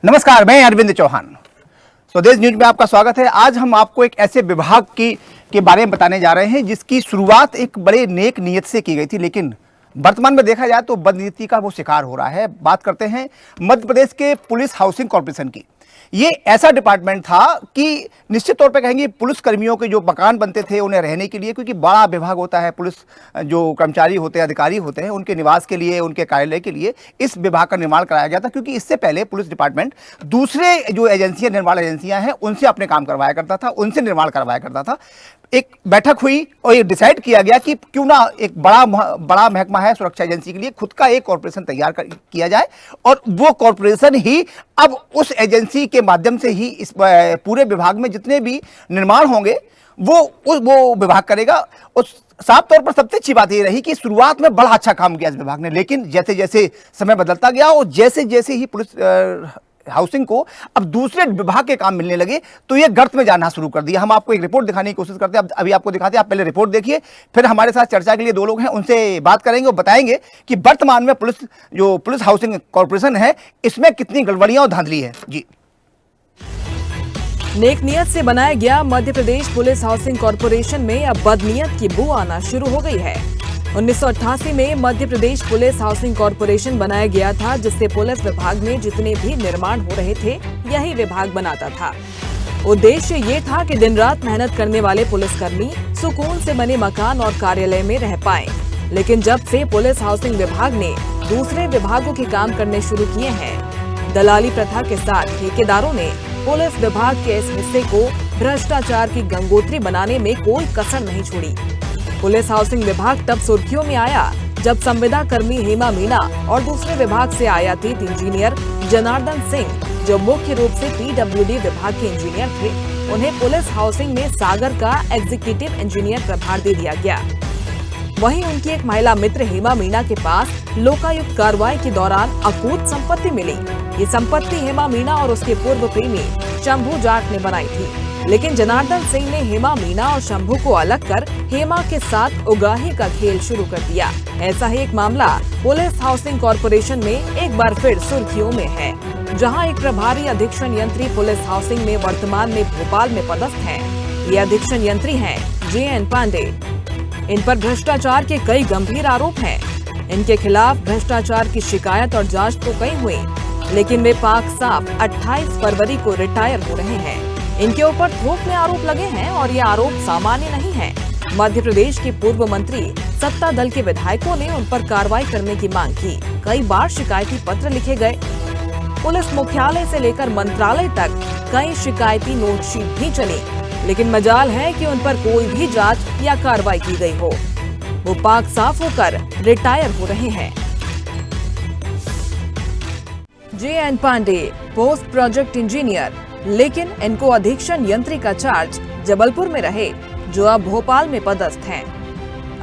नमस्कार, मैं अरविंद चौहान। स्वदेश न्यूज में आपका स्वागत है। आज हम आपको एक ऐसे विभाग के बारे में बताने जा रहे हैं जिसकी शुरुआत एक बड़े नेक नीयत से की गई थी, लेकिन वर्तमान में देखा जाए तो बदनीति का वो शिकार हो रहा है। बात करते हैं मध्य प्रदेश के पुलिस हाउसिंग कॉर्पोरेशन की। ये ऐसा डिपार्टमेंट था कि निश्चित तौर पे कहेंगे पुलिस कर्मियों के जो मकान बनते थे उन्हें रहने के लिए, क्योंकि बड़ा विभाग होता है, पुलिस जो कर्मचारी होते हैं, अधिकारी होते हैं, उनके निवास के लिए, उनके कार्यालय के लिए इस विभाग का निर्माण कराया गया था। क्योंकि इससे पहले पुलिस डिपार्टमेंट दूसरे जो एजेंसियां, निर्माण एजेंसियां हैं, उनसे अपने काम करवाया करता था, उनसे निर्माण करवाया करता था। एक बैठक हुई और ये डिसाइड किया गया कि क्यों ना एक बड़ा महकमा है सुरक्षा एजेंसी के लिए, खुद का एक कॉर्पोरेशन तैयार किया जाए और वो कॉर्पोरेशन ही अब उस एजेंसी के माध्यम से ही इस पूरे विभाग में जितने भी निर्माण होंगे वो विभाग करेगा। और साफ तौर पर सबसे अच्छी बात ये रही कि शुरुआत में बड़ा अच्छा काम किया इस विभाग ने, लेकिन जैसे जैसे समय बदलता गया और जैसे जैसे ही पुलिस हाउसिंग को अब दूसरे विभाग के काम मिलने लगे तो ये गर्त में जाना शुरू कर दिया। हम आपको एक रिपोर्ट दिखाने की कोशिश करते हैं, अभी आपको दिखाते हैं। आप पहले रिपोर्ट देखिए, फिर हमारे साथ चर्चा के लिए दो लोग हैं, उनसे बात करेंगे और बताएंगे कि वर्तमान में पुलिस हाउसिंग कॉर्पोरेशन है, इसमें कितनी गड़बड़ियां और धांधली है। जी, नेक नियत से बनाया गया Madhya Pradesh police housing corporation में अब बदनीयत की बू आना शुरू हो गई है। 1988 में Madhya Pradesh police housing corporation बनाया गया था, जिससे पुलिस विभाग में जितने भी निर्माण हो रहे थे यही विभाग बनाता था। उद्देश्य ये था कि दिन रात मेहनत करने वाले पुलिसकर्मी सुकून से बने मकान और कार्यालय में रह पाएं। लेकिन जब से पुलिस हाउसिंग विभाग ने दूसरे विभागों के काम करने शुरू किए हैं, दलाली प्रथा के साथ ठेकेदारों ने पुलिस विभाग के इस हिस्से को भ्रष्टाचार की गंगोत्री बनाने में कोई कसर नहीं छोड़ी। पुलिस हाउसिंग विभाग तब सुर्खियों में आया जब संविदा कर्मी हेमा मीणा और दूसरे विभाग से आयातित इंजीनियर जनार्दन सिंह, जो मुख्य रूप से पीडब्ल्यूडी विभाग के इंजीनियर थे, उन्हें पुलिस हाउसिंग में सागर का एग्जीक्यूटिव इंजीनियर प्रभार दे दिया गया। वहीं उनकी एक महिला मित्र हेमा मीणा के पास लोकायुक्त कार्रवाई के दौरान अकूत संपत्ति मिली। ये संपत्ति हेमा मीणा और उसके पूर्व प्रेमी शंभू जाट ने बनाई थी, लेकिन जनार्दन सिंह ने हेमा मीणा और शंभू को अलग कर हेमा के साथ उगाही का खेल शुरू कर दिया। ऐसा ही एक मामला पुलिस हाउसिंग कॉर्पोरेशन में एक बार फिर सुर्खियों में है, जहां एक प्रभारी अधीक्षण यंत्री पुलिस हाउसिंग में वर्तमान में भोपाल में पदस्थ हैं। ये अधीक्षण यंत्री हैं JN पांडे। इन पर भ्रष्टाचार के कई गंभीर आरोप हैं। इनके खिलाफ भ्रष्टाचार की शिकायत और जांच तो कई हुई, लेकिन वे पाक साफ 28 फरवरी को रिटायर हो रहे हैं। इनके ऊपर थोक में आरोप लगे हैं और ये आरोप सामान्य नहीं है। मध्य प्रदेश के पूर्व मंत्री सत्ता दल के विधायकों ने उन पर कार्रवाई करने की मांग की। कई बार शिकायती पत्र लिखे गए। पुलिस मुख्यालय से लेकर मंत्रालय तक कई शिकायती नोटशीट भी चली, लेकिन मजाल है कि उन पर कोई भी जांच या कार्रवाई की गई हो। वो पाक साफ होकर रिटायर हो रहे हैं। JN Pandey post project engineer, लेकिन इनको अधीक्षण यंत्री का चार्ज जबलपुर में रहे, जो अब भोपाल में पदस्थ हैं।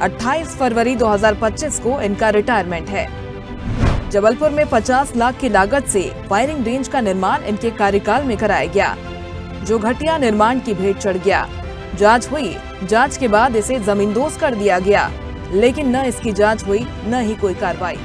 28 फरवरी 2025 को इनका रिटायरमेंट है। जबलपुर में 50 लाख की लागत से फायरिंग रेंज का निर्माण इनके कार्यकाल में कराया गया, जो घटिया निर्माण की भेंट चढ़ गया। जांच हुई, जांच के बाद इसे जमींदोज कर दिया गया, लेकिन न इसकी जांच हुई न ही कोई कार्रवाई।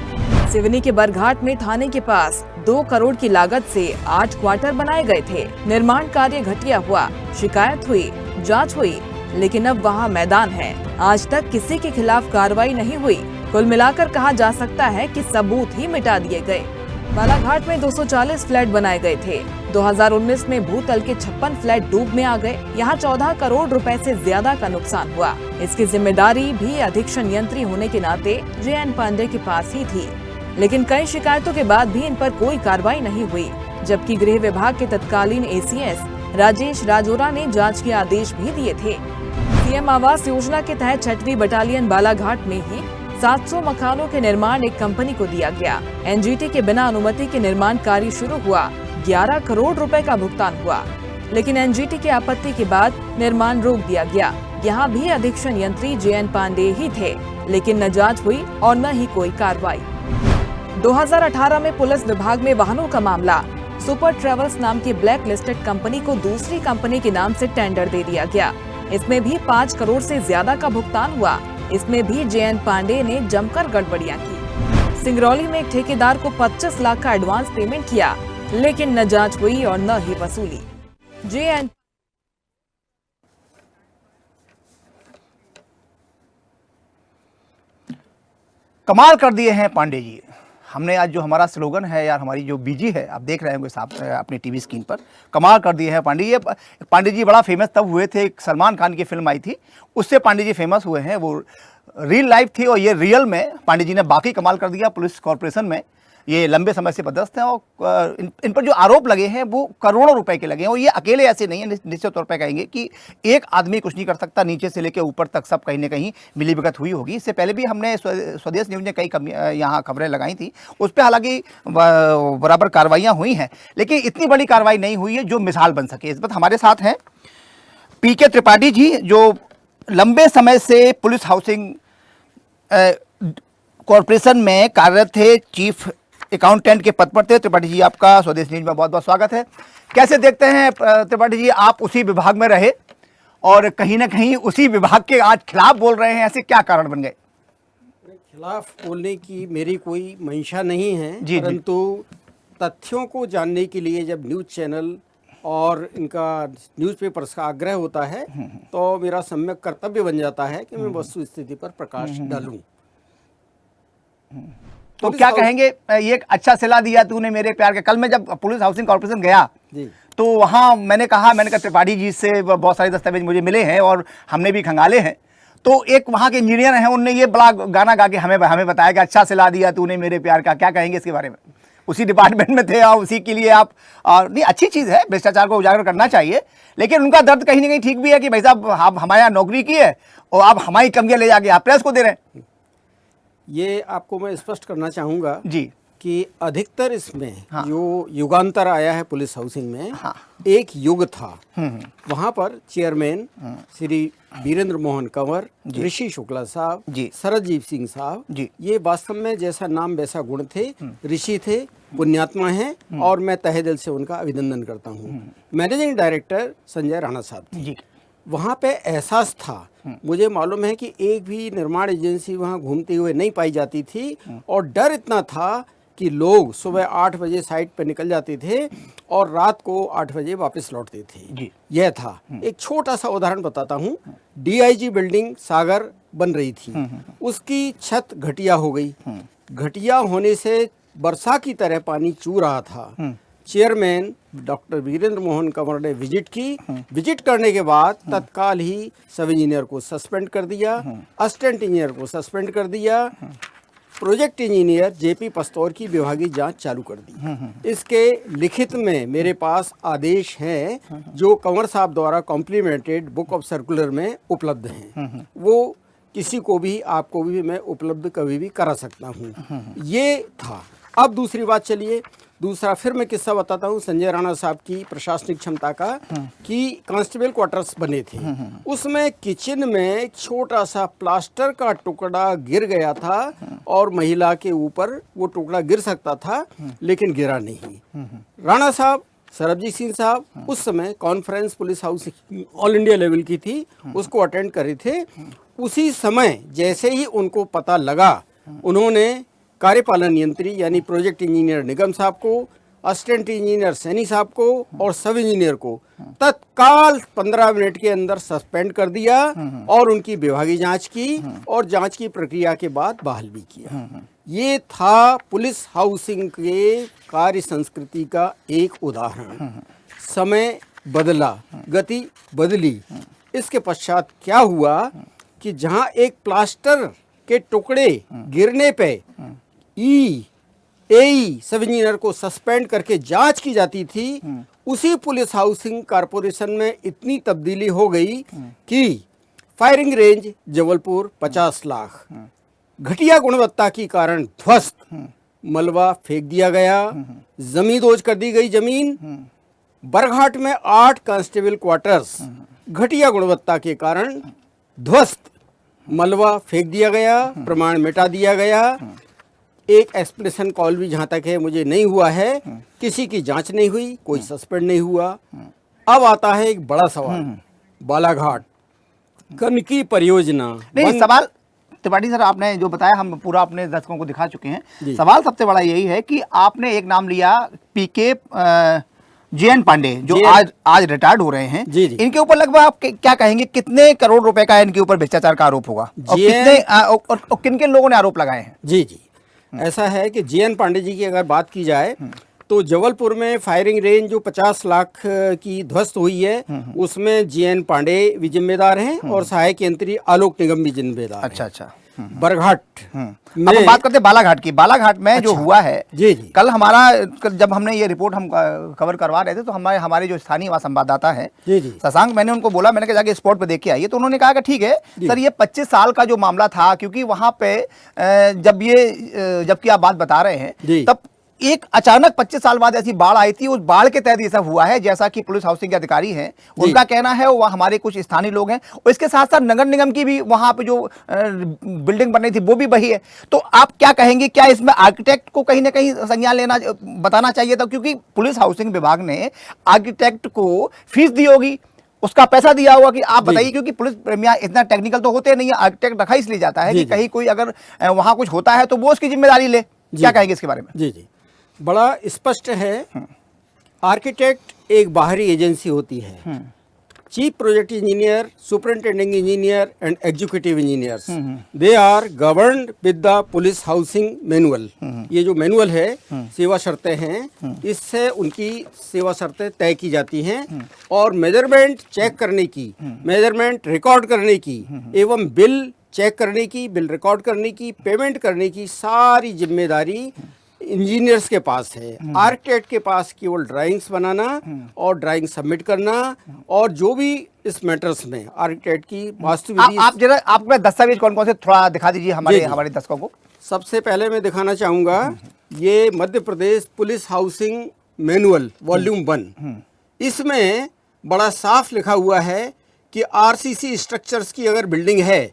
सिवनी के बरघाट में थाने के पास 2 करोड़ की लागत से 8 क्वार्टर बनाए गए थे। निर्माण कार्य घटिया हुआ, शिकायत हुई, जांच हुई, लेकिन अब वहां मैदान है। आज तक किसी के खिलाफ कार्रवाई नहीं हुई। कुल मिलाकर कहा जा सकता है कि सबूत ही मिटा दिए गए। बालाघाट में 240 फ्लैट बनाए गए थे। 2019 में भूतल के 56 फ्लैट डूब में आ गए। यहाँ 14 करोड़ रुपए से ज्यादा का नुकसान हुआ। इसकी जिम्मेदारी भी अधीक्षण यंत्री होने के नाते JN पांडे के पास ही थी, लेकिन कई शिकायतों के बाद भी इन पर कोई कार्रवाई नहीं हुई। जबकि गृह विभाग के तत्कालीन ACS राजेश राजोरा ने जांच के आदेश भी दिए थे। CM आवास योजना के तहत 6वीं बटालियन बालाघाट में ही 700 मकानों के निर्माण एक कंपनी को दिया गया। NGT के बिना अनुमति के निर्माण कार्य शुरू हुआ। 11 करोड़ रुपए का भुगतान हुआ, लेकिन NGT की आपत्ति के बाद निर्माण रोक दिया गया। यहाँ भी अधीक्षण यंत्री JN पांडे ही थे, लेकिन न जांच हुई और न ही कोई कार्रवाई। 2018 में पुलिस विभाग में वाहनों का मामला। सुपर ट्रेवल्स नाम की ब्लैक लिस्टेड कंपनी को दूसरी कंपनी के नाम से टेंडर दे दिया गया। इसमें भी 5 करोड़ से ज्यादा का भुगतान हुआ। इसमें भी JN पांडे ने जमकर गड़बड़ियां की। सिंगरौली में एक ठेकेदार को 25 लाख का एडवांस पेमेंट किया, लेकिन न जांच हुई और न ही वसूली। JN कमाल कर दिए हैं पांडे जी। हमने आज जो हमारा स्लोगन है यार, हमारी जो बीजी है, आप देख रहे होंगे साहब अपनी टीवी स्क्रीन पर, कमाल कर दिए हैं पांडे। ये पांडे जी बड़ा फेमस तब हुए थे, एक सलमान खान की फिल्म आई थी, उससे पांडे जी फेमस हुए हैं। वो रियल लाइफ थी और ये रियल में पांडे जी ने बाकी कमाल कर दिया। पुलिस कॉर्पोरेशन में ये लंबे समय से पदस्थ हैं और इन पर जो आरोप लगे हैं वो करोड़ों रुपए के लगे हैं। और ये अकेले ऐसे नहीं है, निश्चित तौर पर कहेंगे कि एक आदमी कुछ नहीं कर सकता, नीचे से लेकर ऊपर तक सब कहीं ना कहीं मिलीभगत हुई होगी। इससे पहले भी हमने स्वदेश न्यूज़ ने कई यहाँ खबरें लगाई थी, उस पर हालांकि बराबर कार्रवाइयाँ हुई हैं, लेकिन इतनी बड़ी कार्रवाई नहीं हुई है जो मिसाल बन सके। इस वक्त हमारे साथ हैं PK त्रिपाठी जी, जो लंबे समय से पुलिस हाउसिंग कॉरपोरेशन में कार्यरत थे, चीफ अकाउंटेंट के पद पर थे। त्रिपाठी जी, आपका स्वदेश न्यूज में बहुत बहुत स्वागत है। कैसे देखते हैं त्रिपाठी जी, आप उसी विभाग में रहे और कहीं ना कहीं उसी विभाग के आज खिलाफ बोल रहे हैं, ऐसे क्या कारण बन गए? खिलाफ बोलने की मेरी कोई मंशा नहीं है, जी, परंतु तथ्यों को जानने के लिए जब न्यूज़ चैनल और इनका न्यूज़पेपर्स का आग्रह होता है तो मेरा सम्यक कर्तव्य बन जाता है कि मैं वस्तु स्थिति पर प्रकाश डालूं। तो क्या कहेंगे, ये एक अच्छा सिला दिया तूने मेरे प्यार के। कल मैं जब पुलिस हाउसिंग कॉर्पोरेशन गया जी, तो वहाँ मैंने कहा त्रिपाठी जी से बहुत सारे दस्तावेज मुझे मिले हैं और हमने भी खंगाले हैं। तो एक वहाँ के इंजीनियर हैं, उनने ये बड़ा गाना गा के हमें बताया कि अच्छा सिला दिया तूने मेरे प्यार का। क्या कहेंगे इसके बारे में? उसी डिपार्टमेंट में थे और उसी के लिए आप नहीं, अच्छी चीज़ है, भ्रष्टाचार को उजागर करना चाहिए, लेकिन उनका दर्द कहीं ना कहीं ठीक भी है कि भाई साहब आप हमारे यहाँ नौकरी की है और आप हमारी कमियाँ ले जाके आप प्रेस को दे रहे हैं। ये आपको मैं स्पष्ट करना चाहूँगा जी कि अधिकतर इसमें हाँ। जो युगांतर आया है पुलिस हाउसिंग में, हाँ। एक युग था। वहाँ पर चेयरमैन श्री वीरेंद्र मोहन कंवर, ऋषि शुक्ला साहब, जी। सरजीत सिंह साहब, जी। ये वास्तव में जैसा नाम वैसा गुण थे, ऋषि थे, पुण्यात्मा हैं और मैं तहे दिल से उनका अभिनंदन करता हूँ। मैनेजिंग डायरेक्टर संजय राणा साहब थे। जी वहाँ पे एहसास था, मुझे मालूम है कि एक भी निर्माण एजेंसी वहाँ घूमते हुए नहीं पाई जाती थी और डर इतना था कि लोग सुबह 8 बजे साइट पर निकल जाते थे और रात को 8 बजे वापस लौटते थे। जी। यह था। एक छोटा सा उदाहरण बताता हूँ। DIG बिल्डिंग सागर बन रही थी, उसकी छत घटिया हो गई। घटिया होने से वर्षा की तरह पानी चू रहा था। चेयरमैन डॉक्टर वीरेंद्र मोहन कंवर ने विजिट की। विजिट करने के बाद तत्काल ही सब इंजीनियर को सस्पेंड कर दिया, असिस्टेंट इंजीनियर को सस्पेंड कर दिया, प्रोजेक्ट इंजीनियर JP पस्तौर की विभागीय जांच चालू कर दी। इसके लिखित में मेरे पास आदेश हैं जो कंवर साहब द्वारा कॉम्प्लीमेंटेड बुक ऑफ सर्कुलर में उपलब्ध हैं। वो किसी को भी, आपको भी मैं उपलब्ध कभी भी करा सकता हूँ। ये था। अब दूसरी बात, चलिए दूसरा फिर मैं किस्सा बताता हूँ संजय राणा साहब की प्रशासनिक क्षमता का, कि कांस्टेबल क्वार्टर्स बने थे। उसमें किचन में एक छोटा सा प्लास्टर का टुकड़ा गिर गया था और महिला के ऊपर वो टुकड़ा गिर सकता था, लेकिन गिरा नहीं। राणा साहब, सरबजीत सिंह साहब उस समय conference police house all India level की थी, उसको अटेंड कर रहे थे। उसी समय जैसे ही उनको पता लगा, उन्होंने कार्यपालन यंत्री यानी प्रोजेक्ट इंजीनियर निगम साहब को, असिस्टेंट इंजीनियर सैनी साहब को और सब इंजीनियर को तत्काल 15 मिनट के अंदर सस्पेंड कर दिया और उनकी विभागीय जांच की और जांच की प्रक्रिया के बाद बहाल भी किया। ये था पुलिस हाउसिंग के कार्य संस्कृति का एक उदाहरण। समय बदला, गति बदली। इसके पश्चात क्या हुआ कि जहां एक प्लास्टर के टुकड़े गिरने पे AE सब इंजीनियर को सस्पेंड करके जांच की जाती थी, उसी पुलिस हाउसिंग कॉर्पोरेशन में इतनी तब्दीली हो गई कि फायरिंग रेंज जबलपुर 50 लाख, घटिया गुणवत्ता के कारण ध्वस्त, मलबा फेंक दिया गया, जमीन दोज कर दी गई जमीन। बरघाट में 8 कांस्टेबल क्वार्टर्स घटिया गुणवत्ता के कारण ध्वस्त, मलबा फेंक दिया गया, प्रमाण मिटा दिया गया। एक एक्सप्रेशन कॉल भी जहां तक है मुझे नहीं हुआ है, किसी की जांच नहीं हुई, कोई सस्पेंड नहीं हुआ। अब आता है एक बड़ा सवाल, बालाघाट कनकी परियोजना। नहीं, सवाल त्रिपाठी सर, आपने जो बताया हम पूरा अपने दर्शकों को दिखा चुके हैं। जी। सवाल सबसे बड़ा यही है कि आपने एक नाम लिया पीके JN पांडे, जो JN आज रिटायर्ड हो रहे हैं। जी, जी। इनके ऊपर लगभग आप क्या कहेंगे, कितने करोड़ रुपए का इनके ऊपर भ्रष्टाचार का आरोप होगा, और किन किन लोगों ने आरोप लगाए हैं? जी जी, ऐसा है कि JN पांडे जी की अगर बात की जाए तो जबलपुर में फायरिंग रेंज जो 50 लाख की ध्वस्त हुई है, उसमें JN पांडे भी जिम्मेदार हैं और सहायक यंत्री आलोक निगम भी जिम्मेदार अच्छा हैं। अच्छा। बरघाट अब हम बात करते हैं बालाघाट की। बालाघाट में जो हुआ है, जी जी, कल जब हमने ये रिपोर्ट हम कवर करवा रहे थे, तो हमारे जो स्थानीय वहाँ संवाददाता है जी जी, शशांक, मैंने उनको बोला, मैंने कहा जाके स्पॉट पे देख के आइए। तो उन्होंने कहा कि ठीक है सर, ये 25 साल का जो मामला था, क्योंकि वहाँ पे जबकि आप बात बता रहे हैं, तब एक अचानक 25 साल बाद ऐसी बाढ़ आई थी। उस बाढ़ के तहत ये सब हुआ है, जैसा कि पुलिस हाउसिंग के अधिकारी हैं उनका कहना है, वो हमारे कुछ स्थानीय लोग हैं, और इसके साथ साथ नगर निगम की भी वहां पे जो बिल्डिंग बन रही थी वो भी वही है। तो आप क्या कहेंगे, क्या इसमें आर्किटेक्ट को कहीं ना कहीं संज्ञान लेना, बताना चाहिए था? क्योंकि पुलिस हाउसिंग विभाग ने आर्किटेक्ट को फीस दी होगी, उसका पैसा दिया होगा कि आप बताइए, क्योंकि पुलिस प्रेमिया इतना टेक्निकल तो होते नहीं है। आर्किटेक्ट रखा इसलिए जाता है कि कहीं कोई अगर वहां कुछ होता है तो वो उसकी जिम्मेदारी ले। क्या कहेंगे इसके बारे में? जी जी, बड़ा स्पष्ट है। आर्किटेक्ट एक बाहरी एजेंसी होती है। Chief project engineer, superintending engineer and executive engineers, they are governed with the police housing manual. ये जो मैनुअल है, सेवा शर्तें हैं, इससे उनकी सेवा शर्तें तय की जाती हैं, और मेजरमेंट चेक करने की, मेजरमेंट रिकॉर्ड करने की, एवं बिल चेक करने की, बिल रिकॉर्ड करने की, पेमेंट करने की सारी जिम्मेदारी इंजीनियर्स के पास है। आर्किटेक्ट के पास केवल ड्राइंग्स बनाना और ड्राइंग सबमिट करना, और जो भी इस मैटर्स में आर्किटेक्ट की वास्तुविधि। आप जरा आपके दस्तावेज कौन कौन से थोड़ा दिखा दीजिए हमारे दर्शकों को। सबसे पहले मैं दिखाना चाहूंगा, ये Madhya Pradesh police housing manual volume 1। इसमें बड़ा साफ लिखा हुआ है कि RCC स्ट्रक्चर्स की अगर बिल्डिंग है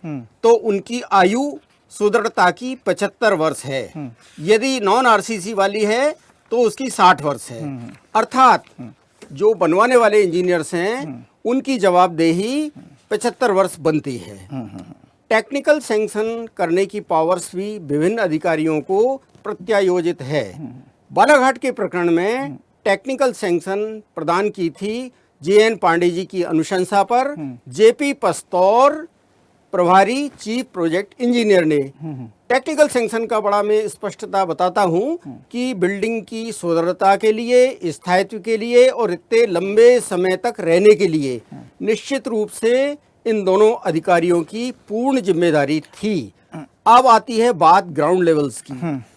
तो उनकी आयु सुदृढ़ता की 75 वर्ष है। यदि नॉन RCC वाली है तो उसकी 60 वर्ष है। अर्थात जो बनवाने वाले इंजीनियर्स हैं उनकी जवाबदेही 75 वर्ष बनती है। टेक्निकल सैंक्शन करने की पावर्स भी विभिन्न अधिकारियों को प्रत्यायोजित है। बालाघाट के प्रकरण में टेक्निकल सैंक्शन प्रदान की थी JN पांडे जी की अनुशंसा पर JP पस्तौर, प्रभारी चीफ प्रोजेक्ट इंजीनियर ने। टेक्निकल सैंक्शन का बड़ा मैं स्पष्टता बताता हूं कि बिल्डिंग की सुदृढ़ता के लिए, स्थायित्व के लिए और इतने लंबे समय तक रहने के लिए निश्चित रूप से इन दोनों अधिकारियों की पूर्ण जिम्मेदारी थी। अब आती है बात ग्राउंड लेवल्स की।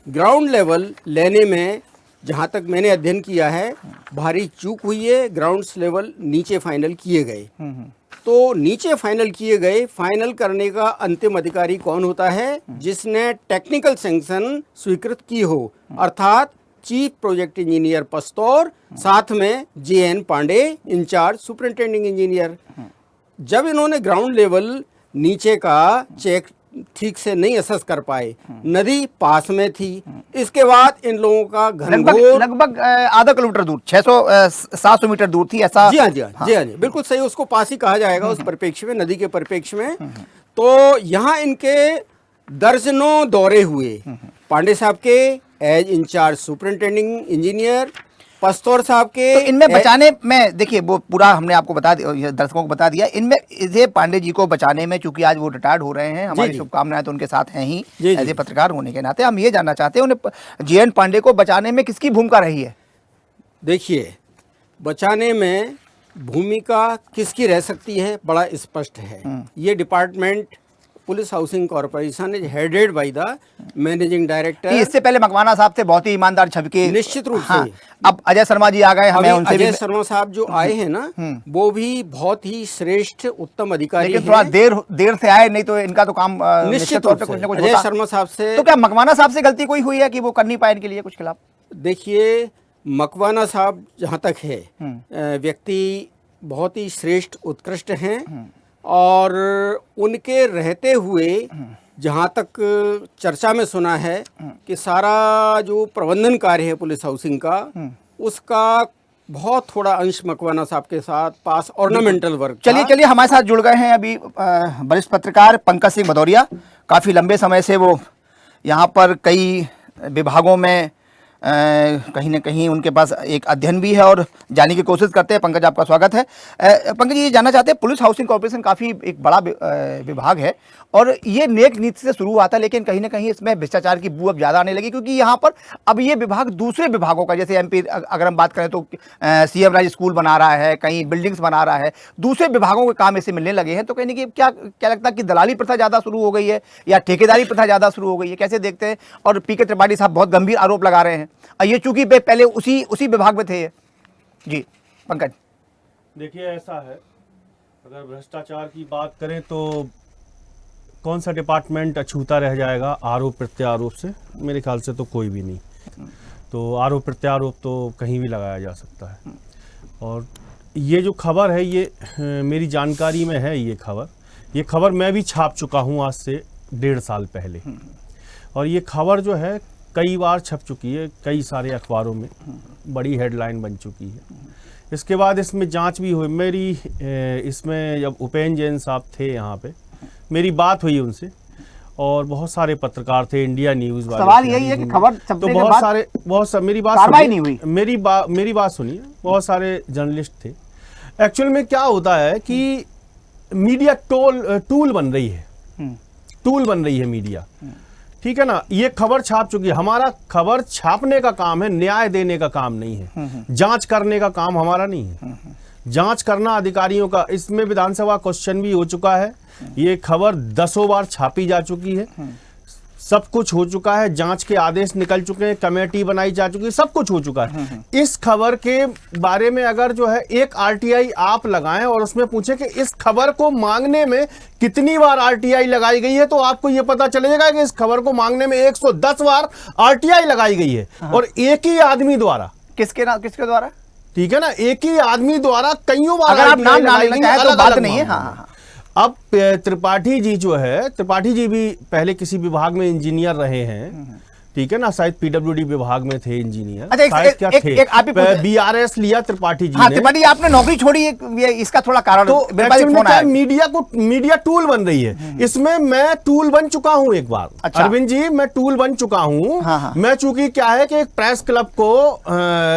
ग्राउंड लेवल लेने में जहां तक मैंने अध्ययन किया है, भारी चूक हुई है। ग्राउंड्स लेवल नीचे फाइनल किए गए, तो नीचे फाइनल किए गए। फाइनल करने का अंतिम अधिकारी कौन होता है? जिसने टेक्निकल सैंक्शन स्वीकृत की हो, अर्थात चीफ प्रोजेक्ट इंजीनियर पस्तौर, साथ में JN Pandey in-charge superintending engineer. जब इन्होंने ग्राउंड लेवल नीचे का चेक ठीक से नहीं असेस कर पाए, नदी पास में थी, इसके बाद इन लोगों का लगभग आधा किलोमीटर दूर, 600-700 मीटर दूर थी, ऐसा। जी हाँ जी हाँ जी हाँ जी, बिल्कुल सही, उसको पास ही कहा जाएगा उस परिप्रेक्ष्य में, नदी के परिप्रेक्ष्य में। तो यहाँ इनके दर्जनों दौरे हुए पांडे साहब के एज इंचार्ज सुपरिंटेंडिंग इंजीनियर, पस्तौर साहब के। तो इनमें बचाने में, देखिए वो पूरा हमने आपको बता दिया, दर्शकों को बता दिया। इनमें इसे पांडे जी को बचाने में, चूंकि आज वो रिटायर्ड हो रहे हैं, हमारी शुभकामनाएं तो उनके साथ हैं ही। एज ए पत्रकार होने के नाते हम ये जानना चाहते हैं, उन्हें JN पांडे को बचाने में किसकी भूमिका रही है? देखिए, बचाने में भूमिका किसकी रह सकती है बड़ा स्पष्ट है। ये department police housing corporation is headed by the managing director. इससे पहले मकवाना साहब से बहुत ही ईमानदार छवि के, निश्चित रूप हाँ, से। अब अजय शर्मा जी आ गए, हमें उनसे अजय शर्मा साहब जो आए हैं ना, वो भी बहुत ही श्रेष्ठ उत्तम अधिकारी हैं। थोड़ा देर से आए, नहीं तो इनका तो काम निश्चित तौर पे कुछ न कुछ अजय शर्मा साहब से। तो क्या मकवाना साहब से गलती कोई हुई है कि वो कर नहीं पाए इनके लिए कुछ खिलाफ? देखिए, मकवाना साहब जहाँ तक है, व्यक्ति बहुत ही श्रेष्ठ उत्कृष्ट हैं, और उनके रहते हुए जहाँ तक चर्चा में सुना है कि सारा जो प्रबंधन कार्य है पुलिस हाउसिंग का, उसका बहुत थोड़ा अंश मकवाना साहब के साथ पास ऑर्नामेंटल वर्क था। चलिए हमारे साथ जुड़ गए हैं अभी वरिष्ठ पत्रकार पंकज सिंह भदौरिया। काफ़ी लंबे समय से वो यहाँ पर कई विभागों में कहीं ना कहीं उनके पास एक अध्ययन भी है और जानने की कोशिश करते हैं। पंकज, आपका स्वागत है। पंकज, ये जानना चाहते हैं, पुलिस हाउसिंग कॉर्पोरेशन काफ़ी एक बड़ा विभाग है और ये नेक नीति से शुरू हुआ था, लेकिन कहीं ना कहीं इसमें भ्रष्टाचार की बू अब ज़्यादा आने लगी, क्योंकि यहाँ पर अब ये विभाग दूसरे विभागों का, जैसे एमपी अगर हम बात करें तो सीएम राज स्कूल बना रहा है, कहीं बिल्डिंग्स बना रहा है, दूसरे विभागों के काम ऐसे मिलने लगे हैं। तो कहीं ना कहीं क्या लगता है कि दलाली प्रथा ज़्यादा शुरू हो गई है या ठेकेदारी प्रथा ज़्यादा शुरू हो गई है? कैसे देखते हैं? और पीके त्रिपाठी साहब बहुत गंभीर आरोप लगा रहे हैं, और ये चूंकि पहले उसी विभाग में थे ये। जी पंकज। देखिए, ऐसा है, अगर भ्रष्टाचार की बात करें तो कौन सा डिपार्टमेंट अछूता रह जाएगा आरोप प्रत्यारोप से? मेरे ख्याल से तो कोई भी नहीं। तो आरोप प्रत्यारोप तो कहीं भी लगाया जा सकता है। और ये जो खबर है, ये मेरी जानकारी में है, ये खबर मैं भी छाप चुका हूँ आज से 1.5 साल पहले। और ये खबर जो है कई बार छप चुकी है, कई सारे अखबारों में बड़ी हेडलाइन बन चुकी है। इसके बाद इसमें जांच भी हुई। मेरी इसमें जब उपेंद्र जैन साहब थे यहाँ पे, मेरी बात हुई उनसे, और बहुत सारे पत्रकार थे, इंडिया न्यूज़ वाले। सवाल यही है कि खबर तो बहुत सारे मेरी बात नहीं हुई। मेरी बात सुनिए, बहुत सारे जर्नलिस्ट थे। एक्चुअल में क्या होता है कि मीडिया टूल बन रही है मीडिया, ठीक है ना। ये खबर छाप चुकी है। हमारा खबर छापने का काम है, न्याय देने का काम नहीं है। जांच करने का काम हमारा नहीं है। जांच करना अधिकारियों का। इसमें विधानसभा क्वेश्चन भी हो चुका है, ये खबर 10 बार छापी जा चुकी है, सब कुछ हो चुका है, जांच के आदेश निकल चुके हैं, कमेटी बनाई जा चुकी है, सब कुछ हो चुका है। इस खबर के बारे में अगर जो है एक आरटीआई आप लगाएं और उसमें पूछे कि इस खबर को मांगने में कितनी बार आरटीआई लगाई गई है, तो आपको यह पता चलेगा कि इस खबर को मांगने में 110 बार आरटीआई लगाई गई है। और एक ही आदमी द्वारा। किसके द्वारा? ठीक है ना, एक ही आदमी द्वारा कईयों बार। अगर आप नाम ना लेना चाहें तो बात नहीं है। हाँ। अब त्रिपाठी जी जो है, त्रिपाठी जी भी पहले किसी विभाग में इंजीनियर रहे हैं, ठीक है ना, शायद पीडब्ल्यूडी विभाग में थे इंजीनियर। अच्छा, एक बीआरएस लिया त्रिपाठी जी हाँ, ने। त्रिपाठी आपने नौकरी छोड़ी, इसका थोड़ा कारण तो मीडिया टूल बन रही है। इसमें मैं टूल बन चुका हूं एक बार। अच्छा। अरविंद जी, मैं टूल बन चुका हूं। हाँ। मैं चूंकि क्या है कि एक प्रेस क्लब को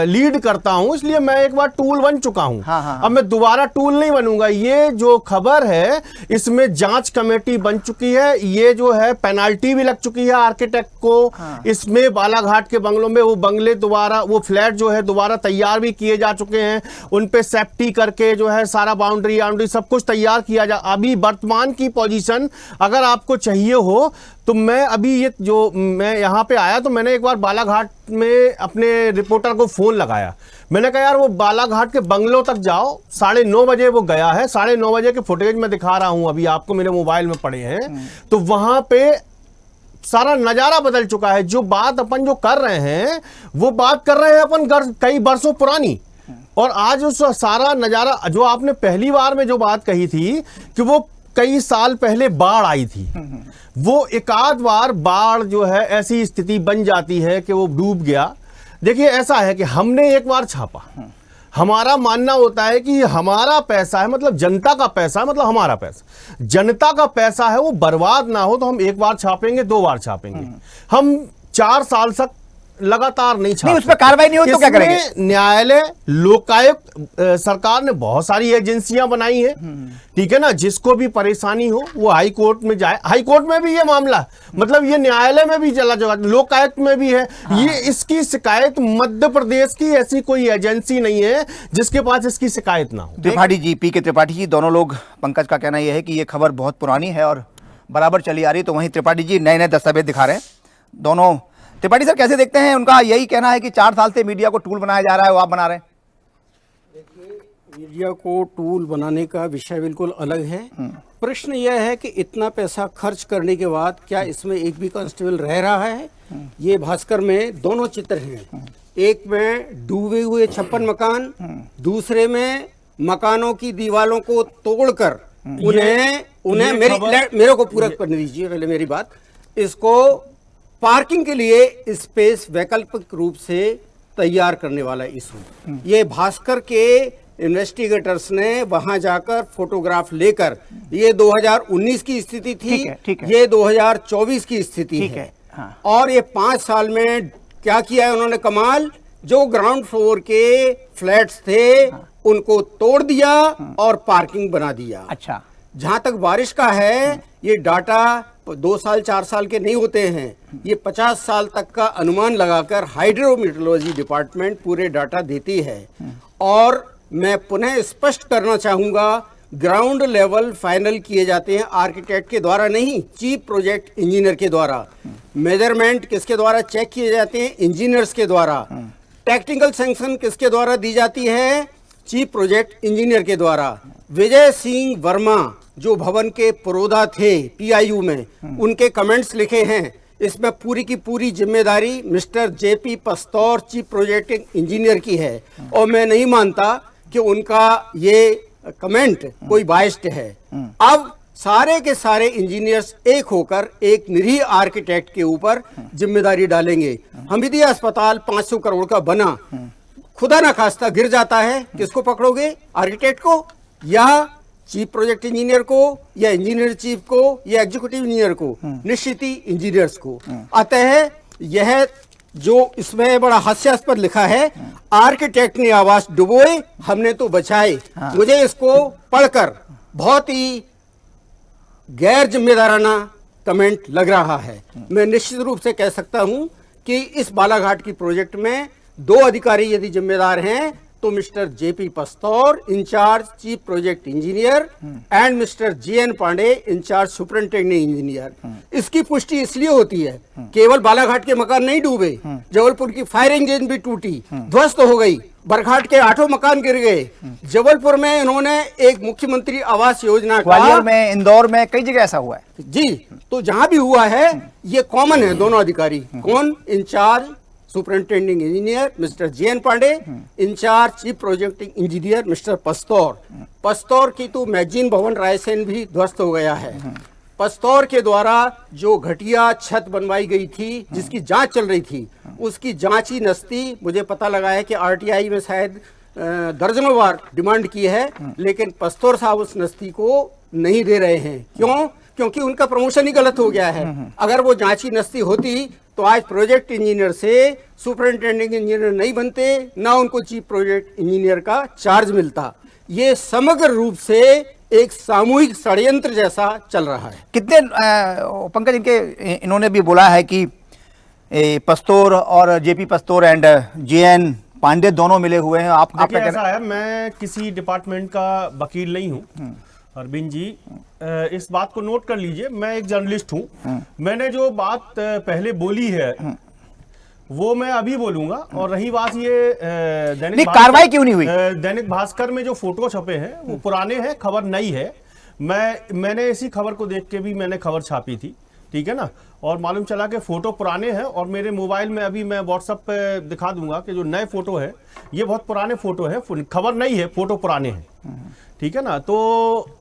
लीड करता हूं, इसलिए मैं एक बार टूल बन चुका हूं। हाँ। अब मैं दोबारा टूल नहीं बनूंगा। ये जो खबर है, इसमें जांच कमेटी बन चुकी है, ये जो है पेनाल्टी भी लग चुकी है आर्किटेक्ट को। इसमें बालाघाट के बंगलों में वो बंगले दोबारा, वो फ्लैट जो है दोबारा तैयार भी किए जा चुके हैं, उन पे सेफ्टी करके जो है सारा बाउंड्री सब कुछ तैयार किया जा। अभी वर्तमान की पोजीशन अगर आपको चाहिए हो तो मैं अभी ये जो मैं यहाँ पे आया तो मैंने एक बार बालाघाट में अपने रिपोर्टर को फोन लगाया। मैंने कहा यार वो बालाघाट के बंगलों तक जाओ। 9:30 बजे वो गया है। 9:30 बजे के फुटेज में दिखा रहा हूं, अभी आपको मेरे मोबाइल में पड़े हैं। तो वहां पे सारा नजारा बदल चुका है। जो बात अपन जो कर रहे हैं, वो बात कर रहे हैं अपन कई वर्षों पुरानी। और आज उस सारा नजारा, जो आपने पहली बार में जो बात कही थी कि वो कई साल पहले बाढ़ आई थी, वो एकाध बार बाढ़ जो है ऐसी स्थिति बन जाती है कि वो डूब गया। देखिए, ऐसा है कि हमने एक बार छापा, हमारा मानना होता है कि हमारा पैसा है, मतलब जनता का पैसा है, मतलब हमारा पैसा, जनता का पैसा है, वो बर्बाद ना हो। तो हम एक बार छापेंगे, 2 बार छापेंगे, हम 4 साल तक लगातार नहीं छापते। उस पर कार्रवाई नहीं हो तो क्या करेंगे? न्यायालय, लोकायुक्त, सरकार ने बहुत सारी एजेंसियां बनाई हैं, ठीक है ना। जिसको भी परेशानी हो वो हाई कोर्ट में जाए। हाई कोर्ट में भी ये मामला, मतलब ये न्यायालय में भी चला जाएगा, लोकायुक्त में भी है। ये इसकी शिकायत मध्य प्रदेश की ऐसी कोई एजेंसी नहीं है जिसके पास इसकी शिकायत ना हो। त्रिपाठी जी, पीके त्रिपाठी जी, दोनों लोग, पंकज का कहना यह है कि ये खबर बहुत पुरानी है और बराबर चली आ रही, तो वहीं त्रिपाठी जी नए नए दस्तावेज दिखा रहे हैं दोनों। त्रिपाठी सर कैसे देखते हैं? उनका यही कहना है कि 4 साल से मीडिया को टूल बनाया जा रहा है, वो आप बना रहे हैं। देखिए, मीडिया को टूल बनाने का विषय बिल्कुल अलग है। प्रश्न यह है कि इतना पैसा खर्च करने के बाद क्या इसमें एक भी कांस्टेबल रह रहा है? ये भास्कर में दोनों चित्र हैं, एक में डूबे हुए 56 मकान, दूसरे में मकानों की दीवारों को तोड़कर उन्हें मेरे को पूरा करने दीजिए पहले मेरी बात। इसको पार्किंग के लिए स्पेस वैकल्पिक रूप से तैयार करने वाला इशू। ये भास्कर के इन्वेस्टिगेटर्स ने वहां जाकर फोटोग्राफ लेकर, ये 2019 की स्थिति थी, ठीक है। ये 2024 की स्थिति ठीक है। है, हाँ। और ये 5 साल में क्या किया है उन्होंने कमाल, जो ग्राउंड फ्लोर के फ्लैट्स थे उनको तोड़ दिया और पार्किंग बना दिया। अच्छा, जहां तक बारिश का है, ये डाटा 2 साल 4 साल के नहीं होते हैं, ये 50 साल तक का अनुमान लगाकर हाइड्रोमीटरोलॉजी डिपार्टमेंट पूरे डाटा देती है। और मैं पुनः स्पष्ट करना चाहूंगा, ग्राउंड लेवल फाइनल किए जाते हैं आर्किटेक्ट के द्वारा नहीं, चीफ प्रोजेक्ट इंजीनियर के द्वारा। मेजरमेंट किसके द्वारा चेक किए जाते हैं? इंजीनियर्स के द्वारा। टेक्निकल सैंक्शन किसके द्वारा दी जाती है? चीफ प्रोजेक्ट इंजीनियर के द्वारा। विजय सिंह वर्मा जो भवन के पुरोधा थे पीआईयू में, उनके कमेंट्स लिखे हैं, इसमें पूरी की पूरी जिम्मेदारी mister JP Pastaur chief project engineer की है। और मैं नहीं मानता कि उनका ये कमेंट कोई बाइस्ड है। अब सारे के सारे इंजीनियर्स एक होकर एक निरीह आर्किटेक्ट के ऊपर जिम्मेदारी डालेंगे। हमीदिया अस्पताल 500 करोड़ का बना, खुदा ना खास्ता गिर जाता है, किसको पकड़ोगे? आर्किटेक्ट को या चीफ प्रोजेक्ट इंजीनियर को या इंजीनियर चीफ को या एग्जीक्यूटिव इंजीनियर को? निश्चित ही इंजीनियर्स को। अतः यह जो इसमें बड़ा हास्यास्पद लिखा है, आर्किटेक्ट ने आवास डुबोए, हमने तो बचाए। मुझे इसको पढ़कर बहुत ही गैर जिम्मेदाराना कमेंट लग रहा है। मैं निश्चित रूप से कह सकता हूं कि इस बालाघाट की प्रोजेक्ट में 2 अधिकारी यदि जिम्मेदार हैं तो mister JP Pastaur in charge chief project engineer and mister GN Pande in charge superintendent engineer. इसकी पुष्टि इसलिए होती है, केवल बालाघाट के मकान नहीं डूबे, जबलपुर की फायर इंजन भी टूटी, ध्वस्त हो गई, बरघाट के 8 मकान गिर गए। जबलपुर में इन्होंने एक मुख्यमंत्री आवास योजना ग्वालियर में, इंदौर में, कई जगह ऐसा हुआ है जी। तो जहां भी हुआ है ये कॉमन है, दोनों अधिकारी। कौन? In charge superintending engineer mister GN Pande, in charge chief project engineer mister Pastaur की तो मैगजीन भवन रायसेन भी ध्वस्त हो गया है। पस्तौर के द्वारा जो घटिया छत बनवाई गई थी, जिसकी जांच चल रही थी, उसकी जांच ही नस्ती। मुझे पता लगा है कि आरटीआई में शायद दर्जनों बार डिमांड की है, लेकिन पस्तौर साहब उस नस्ती को नहीं दे रहे हैं। क्यों? क्योंकि उनका प्रमोशन ही गलत हो गया है। अगर वो जांची नस्ती होती तो आज प्रोजेक्ट इंजीनियर से सुपरिंटेंडिंग इंजीनियर नहीं बनते, ना उनको चीफ प्रोजेक्ट इंजीनियर का चार्ज मिलता। ये समग्र रूप से एक सामूहिक षड्यंत्र जैसा चल रहा है। कितने पंकज, इनके इन्होंने भी बोला है कि पस्तौर और जेपी पस्तौर एंड जेएन पांडे दोनों मिले हुए हैं। आप देखिए, ऐसा है, मैं किसी डिपार्टमेंट का वकील नहीं हूँ अरविंद जी, इस बात को नोट कर लीजिए। मैं एक जर्नलिस्ट हूँ। मैंने जो बात पहले बोली है वो मैं अभी बोलूंगा। और रही बात ये कार्रवाई क्यों नहीं हुई, दैनिक भास्कर में जो फोटो छपे हैं वो पुराने हैं, खबर नई है। मैंने इसी खबर को देख के भी मैंने खबर छापी थी, ठीक है ना। और मालूम चला कि फोटो पुराने हैं, और मेरे मोबाइल में अभी मैं व्हाट्सएप पे दिखा दूंगा कि जो नए फोटो है ये बहुत पुराने फोटो है, खबर नई है, फोटो पुराने हैं, ठीक है ना। तो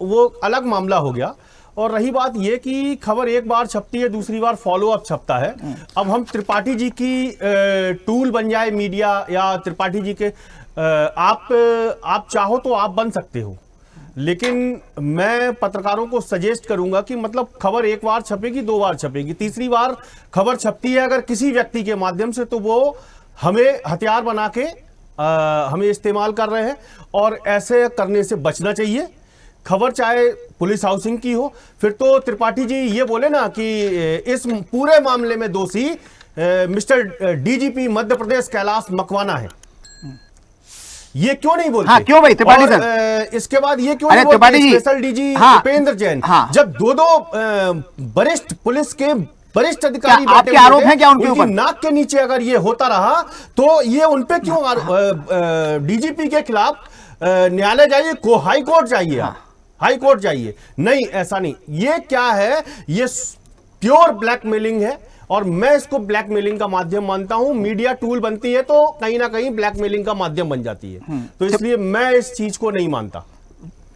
वो अलग मामला हो गया। और रही बात ये कि खबर एक बार छपती है, दूसरी बार फॉलो अप छपता है। अब हम त्रिपाठी जी की टूल बन जाए मीडिया, या त्रिपाठी जी के आप चाहो तो आप बन सकते हो, लेकिन मैं पत्रकारों को सजेस्ट करूंगा कि मतलब खबर एक बार छपेगी, 2 बार छपेगी, तीसरी बार खबर छपती है अगर किसी व्यक्ति के माध्यम से, तो वो हमें हथियार बना के हमें इस्तेमाल कर रहे हैं। और ऐसे करने से बचना चाहिए। खबर चाहे पुलिस हाउसिंग की हो, फिर तो त्रिपाठी जी ये बोले ना कि इस पूरे मामले में दोषी मिस्टर डीजीपी मध्य प्रदेश कैलाश मकवाना है। ये क्यों नहीं बोलते? हाँ, क्यों भाई त्रिपाठी सर? इसके बाद ये क्यों नहीं बोलते स्पेशल डीजी उपेंद्र जैन? जब दो वरिष्ठ पुलिस के वरिष्ठ अधिकारी आपके आरोप हैं क्या उनके ऊपर? नाक के नीचे अगर ये होता रहा तो ये उनपे क्यों? डीजीपी के खिलाफ न्यायालय जाइए, हाई कोर्ट जाइए, हाई कोर्ट जाइए। नहीं, ऐसा नहीं। ये क्या है? ये प्योर ब्लैकमेलिंग है, और मैं इसको ब्लैकमेलिंग का माध्यम मानता हूं। मीडिया टूल बनती है तो कहीं ना कहीं ब्लैकमेलिंग का माध्यम बन जाती है, तो इसलिए मैं इस चीज को नहीं मानता।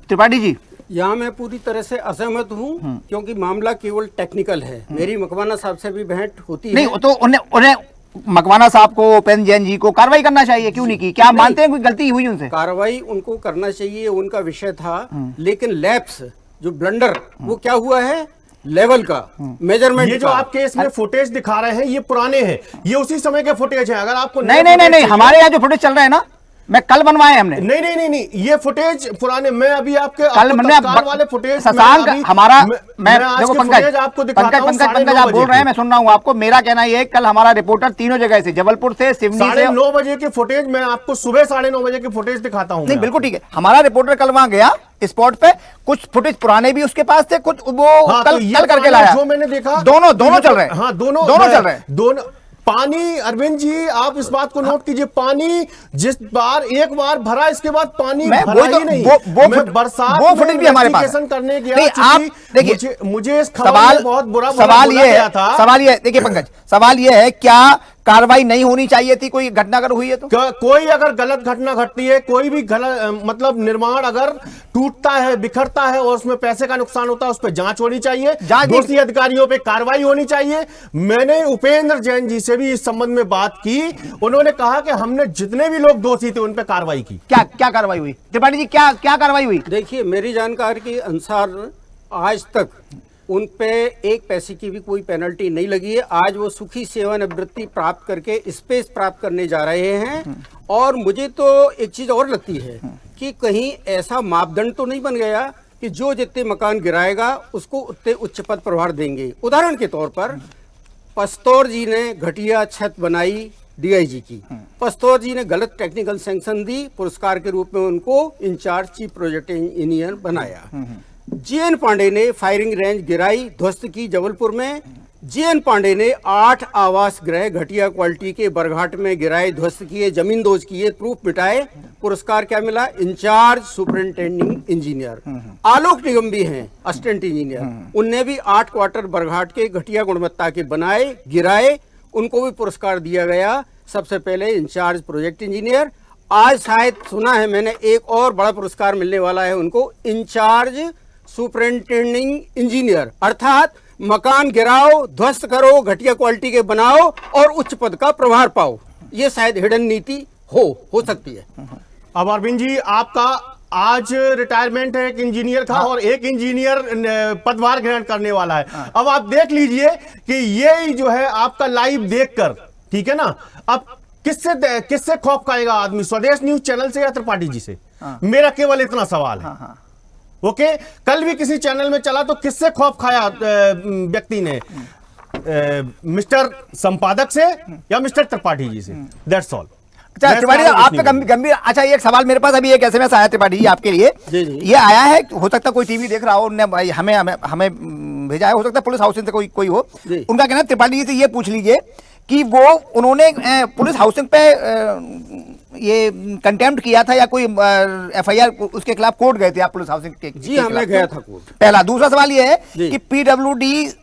त्रिपाठी जी, यहाँ मैं पूरी तरह से असहमत हूँ, क्योंकि मामला केवल टेक्निकल है। मेरी मकवाना साहब से भी भेंट होती है। नहीं तो उन्हें मकवाना साहब को, उपेंद्र जैन जी को कार्रवाई करना चाहिए, क्यों नहीं की? क्या मानते हैं कोई गलती हुई उनसे? कार्रवाई उनको करना चाहिए, उनका विषय था, लेकिन लैप्स जो ब्लंडर वो क्या हुआ है लेवल का, मेजरमेंट ये जो आप केस में फुटेज दिखा रहे हैं ये पुराने हैं, ये उसी समय के फुटेज हैं। अगर आपको नहीं, हमारे यहाँ जो फुटेज चल रहा है ना, मैं कल बनवाए हमने। नहीं, ये फुटेज पुराने, मैं अभी आपके कल मैंने वाले फुटेज शशांक हमारा, मैं आज देखो के पंकज फुटेज आपको दिखाता हूं, पंकज आप बोल रहे हैं, मैं सुन रहा हूं आपको। मेरा कहना ये है, कल हमारा रिपोर्टर तीनों जगह से, जबलपुर से, सिवनी से, 9:30 बजे के फुटेज, मैं आपको सुबह 9:30 बजे के फुटेज दिखाता हूं। नहीं बिल्कुल ठीक है, हमारा रिपोर्टर कल वहां गया स्पॉट पे, कुछ फुटेज पुराने भी उसके पास थे, कुछ वो कल करके लाया, जो मैंने देखा दोनों चल रहे हैं। हाँ, दोनों चल रहे हैं। दोनों पानी, अरविंद जी आप इस बात को नोट कीजिए, पानी जिस बार एक बार भरा, इसके बाद पानी भरा ही नहीं। मैं बरसात वो फुटेज भी हमारे पास करने गया, नहीं, आप देखिए, मुझे इस खबर में बहुत बुरा सवाल ये था, सवाल ये देखिए पंकज, सवाल ये है क्या कार्रवाई नहीं होनी चाहिए थी कोई घटना अगर हुई है तो? कोई अगर गलत घटना घटती है, कोई भी गलत मतलब निर्माण अगर टूटता है, बिखरता है और उसमें पैसे का नुकसान होता है, उस पर जांच होनी चाहिए, दोषी अधिकारियों पे कार्रवाई होनी चाहिए। मैंने उपेंद्र जैन जी से भी इस संबंध में बात की, उन्होंने कहा कि हमने जितने भी लोग दोषी थे उन पे कार्रवाई की। क्या कार्रवाई हुई त्रिपाठी जी, क्या कार्रवाई हुई? देखिए, मेरी जानकारी के अनुसार आज तक उन पे एक पैसे की भी कोई पेनल्टी नहीं लगी है। आज वो सुखी सेवानिवृत्ति प्राप्त करके स्पेस प्राप्त करने जा रहे हैं। और मुझे तो एक चीज और लगती है कि कहीं ऐसा मापदंड तो नहीं बन गया कि जो जितने मकान गिराएगा उसको उतने उच्च पद प्रभार देंगे। उदाहरण के तौर पर पस्तौर जी ने घटिया छत बनाई डीआईजी की, पस्तौर जी ने गलत टेक्निकल सैंक्शन दी, पुरस्कार के रूप में उनको इंचार्ज चीफ प्रोजेक्ट इंजीनियर बनाया। जीएन पांडे ने फायरिंग रेंज गिराई, ध्वस्त की जबलपुर में। जीएन पांडे ने 8 आवास गृह घटिया क्वालिटी के बरघाट में गिराए, ध्वस्त किए, जमीन दोज किए, प्रूफ मिटाए। पुरस्कार क्या मिला? In charge superintending engineer. Alok Nigam भी हैं असिस्टेंट इंजीनियर, उनने भी 8 क्वार्टर बरघाट के घटिया गुणवत्ता के बनाए, गिराए, उनको भी पुरस्कार दिया गया। सबसे पहले इंचार्ज प्रोजेक्ट इंजीनियर। आज शायद सुना है मैंने एक और बड़ा पुरस्कार मिलने वाला है उनको, इंचार्ज सुपरिंटेंडिंग इंजीनियर। अर्थात मकान गिराओ, ध्वस्त करो, घटिया क्वालिटी के बनाओ और उच्च पद का प्रभार पाओ। ये शायद हिडन नीति हो सकती है। अब अरविंद जी, आपका आज रिटायरमेंट है एक इंजीनियर का, और एक इंजीनियर पदभार ग्रहण करने वाला है। अब आप देख लीजिए कि ये जो है आपका लाइव देखकर, ठीक है ना, अब किससे खौफ खाएगा आदमी, स्वदेश न्यूज चैनल से या त्रिपाठी जी से? मेरा केवल इतना सवाल है। ओके, कल भी किसी चैनल में चला तो किससे खौफ खाया व्यक्ति ने, मिस्टर संपादक से या मिस्टर त्रिपाठी जी से? That's all. अच्छा त्रिपाठी साहब, आप पे गंभीर, अच्छा एक सवाल मेरे पास अभी एक SMS आया त्रिपाठी जी आपके लिए। जी। ये आया है, हो सकता है कोई टीवी देख रहा हो, उन्होंने हमें भेजा है, हो सकता है पुलिस हाउसिंग से कोई हो। उनका कहना है त्रिपाठी जी से ये पूछ लीजिए कि वो उन्होंने पुलिस हाउसिंग पे ये कंटेम्प्ट किया था या कोई FIR उसके खिलाफ कोर्ट गए थे आप पुलिस हाउसिंग के? जी, हमने गया था कोर्ट। पहला। दूसरा सवाल ये है कि PWD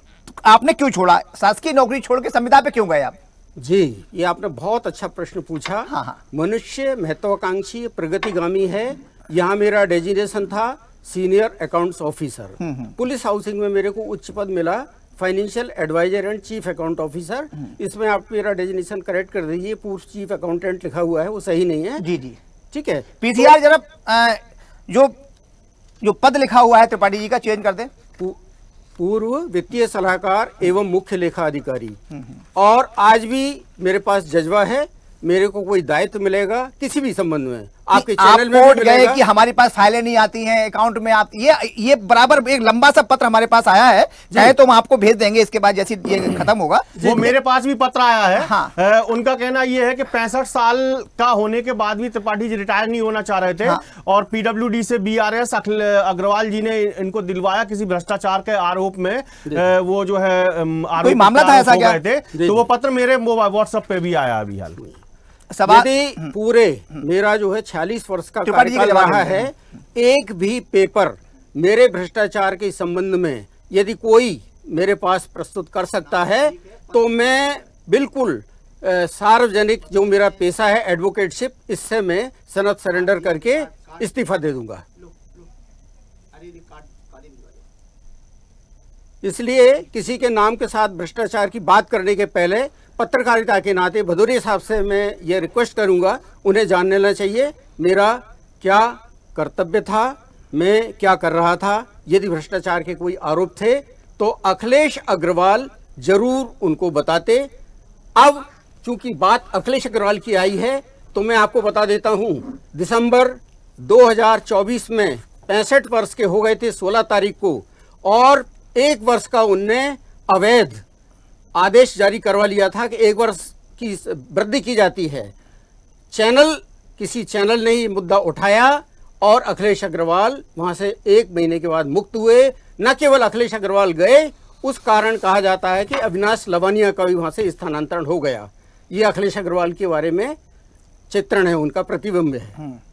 आपने क्यों छोड़ा, शासकीय नौकरी छोड़ के संविदा पे क्यों गए आप? जी, ये आपने बहुत अच्छा प्रश्न पूछा। हाँ। मनुष्य महत्वाकांक्षी प्रगतिगामी है। यहाँ मेरा डेजिग्नेशन था senior accounts officer. Police housing में मेरे को उच्च पद मिला, financial adviser and chief account officer. इसमें आप मेरा डेजिग्नेशन करेक्ट कर दीजिए, पूर्व चीफ अकाउंटेंट लिखा हुआ है, वो सही नहीं है। जी। ठीक है, PCR जरा जो पद लिखा हुआ है त्रिपाठी जी का चेंज कर दें। पूर्व वित्तीय सलाहकार एवं मुख्य लेखा अधिकारी। और आज भी मेरे पास जज्बा है, मेरे को कोई दायित्व मिलेगा किसी भी संबंध में, आपके चैनल में कोर्ट गए कि हमारे पास फाइलें नहीं आती हैं अकाउंट में, आप ये बराबर एक लंबा सा पत्र हमारे पास आया है, चाहे तो हम आपको भेज देंगे इसके बाद जैसे ये खत्म होगा। वो मेरे पास भी पत्र आया है। हाँ। उनका कहना ये है कि 65 साल का होने के बाद भी त्रिपाठी जी रिटायर नहीं होना चाह रहे थे। हाँ। और PWD से BRS अग्रवाल जी ने इनको दिलवाया किसी भ्रष्टाचार के आरोप में, वो जो है कोई मामला था ऐसा क्या? तो वो पत्र मेरे व्हाट्सएप पे भी आया अभी हाल में। यदि पूरे मेरा जो है 46 वर्ष का कार्यकाल रहा है, एक भी पेपर मेरे भ्रष्टाचार के संबंध में यदि कोई मेरे पास प्रस्तुत कर सकता है तो मैं बिल्कुल सार्वजनिक जो मेरा पेशा है एडवोकेटशिप, इससे मैं सनद सरेंडर करके इस्तीफा दे दूंगा। इसलिए किसी के नाम के साथ भ्रष्टाचार की बात करने के पहले पत्रकारिता के नाते भदौरिया साहब से मैं ये रिक्वेस्ट करूंगा, उन्हें जान लेना चाहिए मेरा क्या कर्तव्य था, मैं क्या कर रहा था। यदि भ्रष्टाचार के कोई आरोप थे तो अखिलेश अग्रवाल जरूर उनको बताते। अब चूंकि बात अखिलेश अग्रवाल की आई है तो मैं आपको बता देता हूं, दिसंबर 2024 में 65 वर्ष के हो गए थे 16 तारीख को, और 1 वर्ष का उनने अवैध आदेश जारी करवा लिया था कि 1 वर्ष की वृद्धि की जाती है। किसी चैनल ने ये मुद्दा उठाया और अखिलेश अग्रवाल वहां से 1 महीने के बाद मुक्त हुए। न केवल अखिलेश अग्रवाल गए, उस कारण कहा जाता है कि अविनाश लवानिया का भी वहां से स्थानांतरण हो गया। ये अखिलेश अग्रवाल के बारे में चित्रण है, उनका प्रतिबिंब है।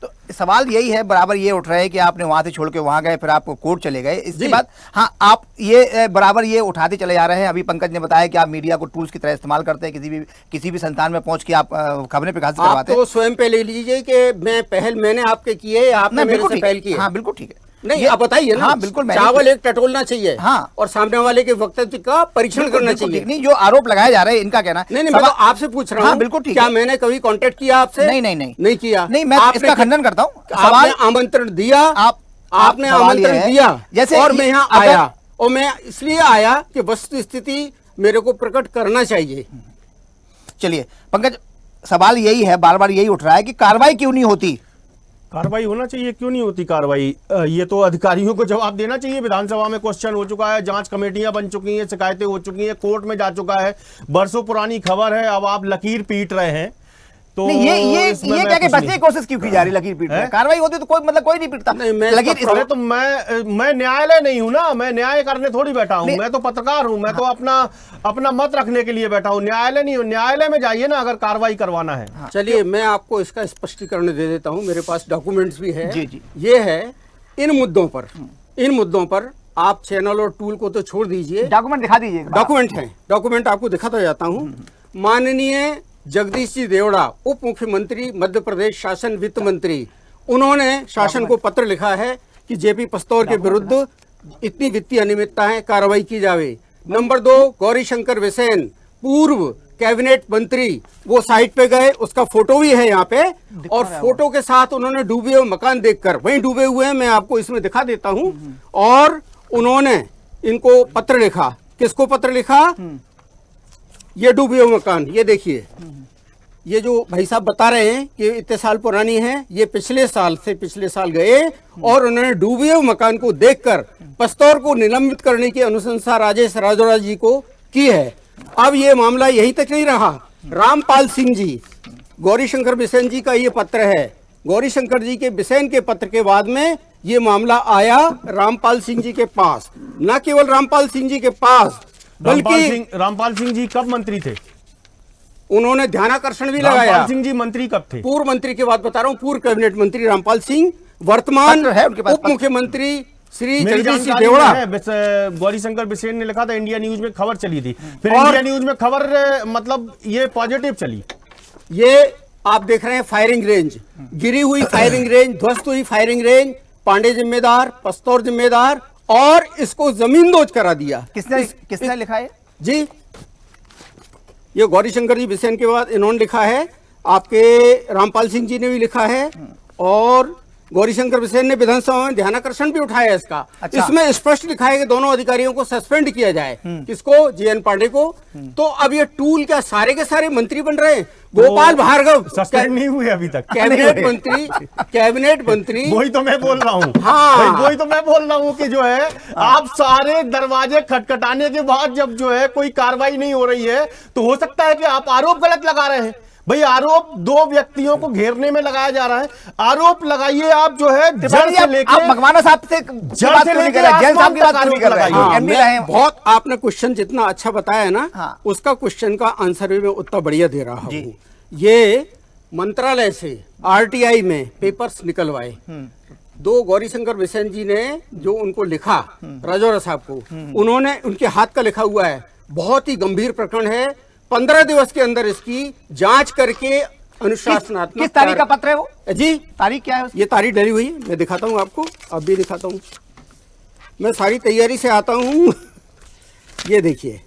तो सवाल यही है, बराबर ये उठ रहा है कि आपने वहां से छोड़ के वहां गए, फिर आप कोर्ट चले गए, इसके बाद हाँ आप ये बराबर ये उठाते चले जा रहे हैं। अभी पंकज ने बताया कि आप मीडिया को टूल्स की तरह इस्तेमाल करते हैं, किसी भी संस्थान में पहुंच के आप खबरें प्रकाशित करवाते हैं। आप तो स्वयं पे ले लीजिए कि मैंने आपके किए, आपने मेरे से पहल की है। हाँ बिल्कुल ठीक है, नहीं आप बताइए ना। हाँ बिल्कुल, चावल एक टटोलना चाहिए, हाँ, और सामने वाले के वक्तव्य का परीक्षण करना चाहिए। नहीं, जो आरोप लगाए जा रहे हैं इनका कहना नहीं, मैं तो आपसे पूछ रहा हूँ। हाँ बिल्कुल ठीक क्या है। मैंने कभी कांटेक्ट किया आपसे? नहीं किया। नहीं, मैं इसका खंडन करता हूँ। आपने आमंत्रण दिया, आपने आमंत्रण दिया जैसे, और मैं यहाँ आया, और मैं इसलिए आया कि वस्तु स्थिति मेरे को प्रकट करना चाहिए। चलिए पंकज, सवाल यही है, बार बार यही उठ रहा है कि कार्रवाई क्यों नहीं होती। कार्रवाई होना चाहिए, क्यों नहीं होती कार्रवाई? ये तो अधिकारियों को जवाब देना चाहिए। विधानसभा में क्वेश्चन हो चुका है, जांच कमेटियां बन चुकी हैं, शिकायतें हो चुकी हैं, कोर्ट में जा चुका है, बरसों पुरानी खबर है। अब आप लकीर पीट रहे हैं तो नहीं, ये क्या कि बचने की कोशिश क्यों की जा रही लकीर पीट रहे हैं? कार्रवाई होती तो कोई नहीं पीटता। लकीर तो मैं न्यायालय नहीं हूं ना, मैं न्याय करने थोड़ी बैठा हूं, मैं तो पत्रकार हूं, मैं तो अपना मत रखने के लिए बैठा हूं। न्यायालय नहीं हूं, न्यायालय में जाइए ना अगर कार्रवाई करवाना है। चलिए मैं आपको इसका स्पष्टीकरण दे देता हूं, मेरे पास डॉक्यूमेंट्स भी है। जी। ये है इन मुद्दों पर आप चैनल और टूल को तो छोड़ दीजिए, डॉक्यूमेंट दिखा दीजिए। डॉक्यूमेंट आपको दिखाता जाता हूं। माननीय जगदीश जी देवड़ा, उप मुख्यमंत्री मध्य प्रदेश शासन वित्त मंत्री, उन्होंने शासन को पत्र लिखा है कि जेपी पस्तौर के विरुद्ध इतनी वित्तीय अनियमितता है, कार्रवाई की जावे। नंबर 2, गौरीशंकर बिसेन, पूर्व कैबिनेट मंत्री, वो साइट पे गए, उसका फोटो भी है यहाँ पे, और फोटो के साथ उन्होंने डूबे हुए मकान देखकर, वहीं डूबे हुए हैं, मैं आपको इसमें दिखा देता हूँ। और उन्होंने इनको पत्र लिखा। किसको पत्र लिखा? ये डूबे हुए मकान, ये देखिए, ये जो भाई साहब बता रहे हैं कि इतने साल पुरानी है, ये पिछले साल गए और उन्होंने डूबे हुए मकान को देखकर पस्तौर को निलंबित करने की अनुशंसा राजेश राजौरा जी को की है। अब ये मामला यहीं तक नहीं रहा। रामपाल सिंह जी, गौरीशंकर बिसेन जी का ये पत्र है। गौरीशंकर जी के बिसेन के पत्र के बाद में ये मामला आया रामपाल सिंह जी के पास। न केवल रामपाल सिंह जी के पास, बल्कि रामपाल सिंह जी कब मंत्री थे? उन्होंने ध्यानाकर्षण भी लगाया। रामपाल सिंह जी मंत्री कब थे? पूर्व मंत्री की बात बता रहा हूँ, पूर्व कैबिनेट मंत्री रामपाल सिंह, वर्तमान उप मुख्यमंत्री श्री जगदीश जी देवड़ा। गौरीशंकर बिसेन ने लिखा था, इंडिया न्यूज में खबर चली थी, फिर इंडिया न्यूज में खबर मतलब ये पॉजिटिव चली। ये आप देख रहे हैं फायरिंग रेंज, गिरी हुई फायरिंग रेंज, ध्वस्त हुई फायरिंग रेंज, पांडे जिम्मेदार, पस्तौर जिम्मेदार, और इसको जमींदोज करा दिया। किसने लिखा है जी? ये गौरीशंकर जी बिसेन के बाद इन्होंने लिखा है, आपके रामपाल सिंह जी ने भी लिखा है, और गौरीशंकर बिसेन ने विधानसभा में ध्यानाकर्षण भी उठाया इसका। अच्छा। इसमें स्पष्ट लिखा है कि दोनों अधिकारियों को सस्पेंड किया जाए। किसको? जीएन पांडे को। तो अब ये टूल क्या सारे के सारे मंत्री बन रहे हैं? गोपाल भार्गव सस्पेंड नहीं हुए अभी तक, कैबिनेट मंत्री। वही तो मैं बोल रहा हूँ। हाँ, वही तो मैं बोल रहा हूँ कि जो है आप सारे दरवाजे खटखटाने के बाद जब जो है कोई कार्रवाई नहीं हो रही है, तो हो सकता है कि आप आरोप गलत लगा रहे हैं। भाई आरोप 2 व्यक्तियों को घेरने में लगाया जा रहा है। आरोप लगाइए आप जो है जड़ से लेकर मकवाना साहब से जैन साहब की बात क्यों कर रहे हैं? बहुत आपने क्वेश्चन जितना अच्छा बताया ना, उसका क्वेश्चन का आंसर भी मैं उतना बढ़िया दे रहा हूँ। ये मंत्रालय से आरटीआई में पेपर्स निकलवाए, 2 गौरीशंकर बिसेन जी ने जो उनको लिखा राजौरा साहब को, उन्होंने उनके हाथ का लिखा हुआ है। बहुत ही गंभीर प्रकरण है। 15 दिवस के अंदर इसकी जांच करके अनुशासनात्मक। किस तारीख का पत्र है वो जी? तारीख क्या है उसकी? ये तारीख डली हुई है, मैं दिखाता हूँ आपको, अब भी दिखाता हूँ। मैं सारी तैयारी से आता हूँ। ये देखिए,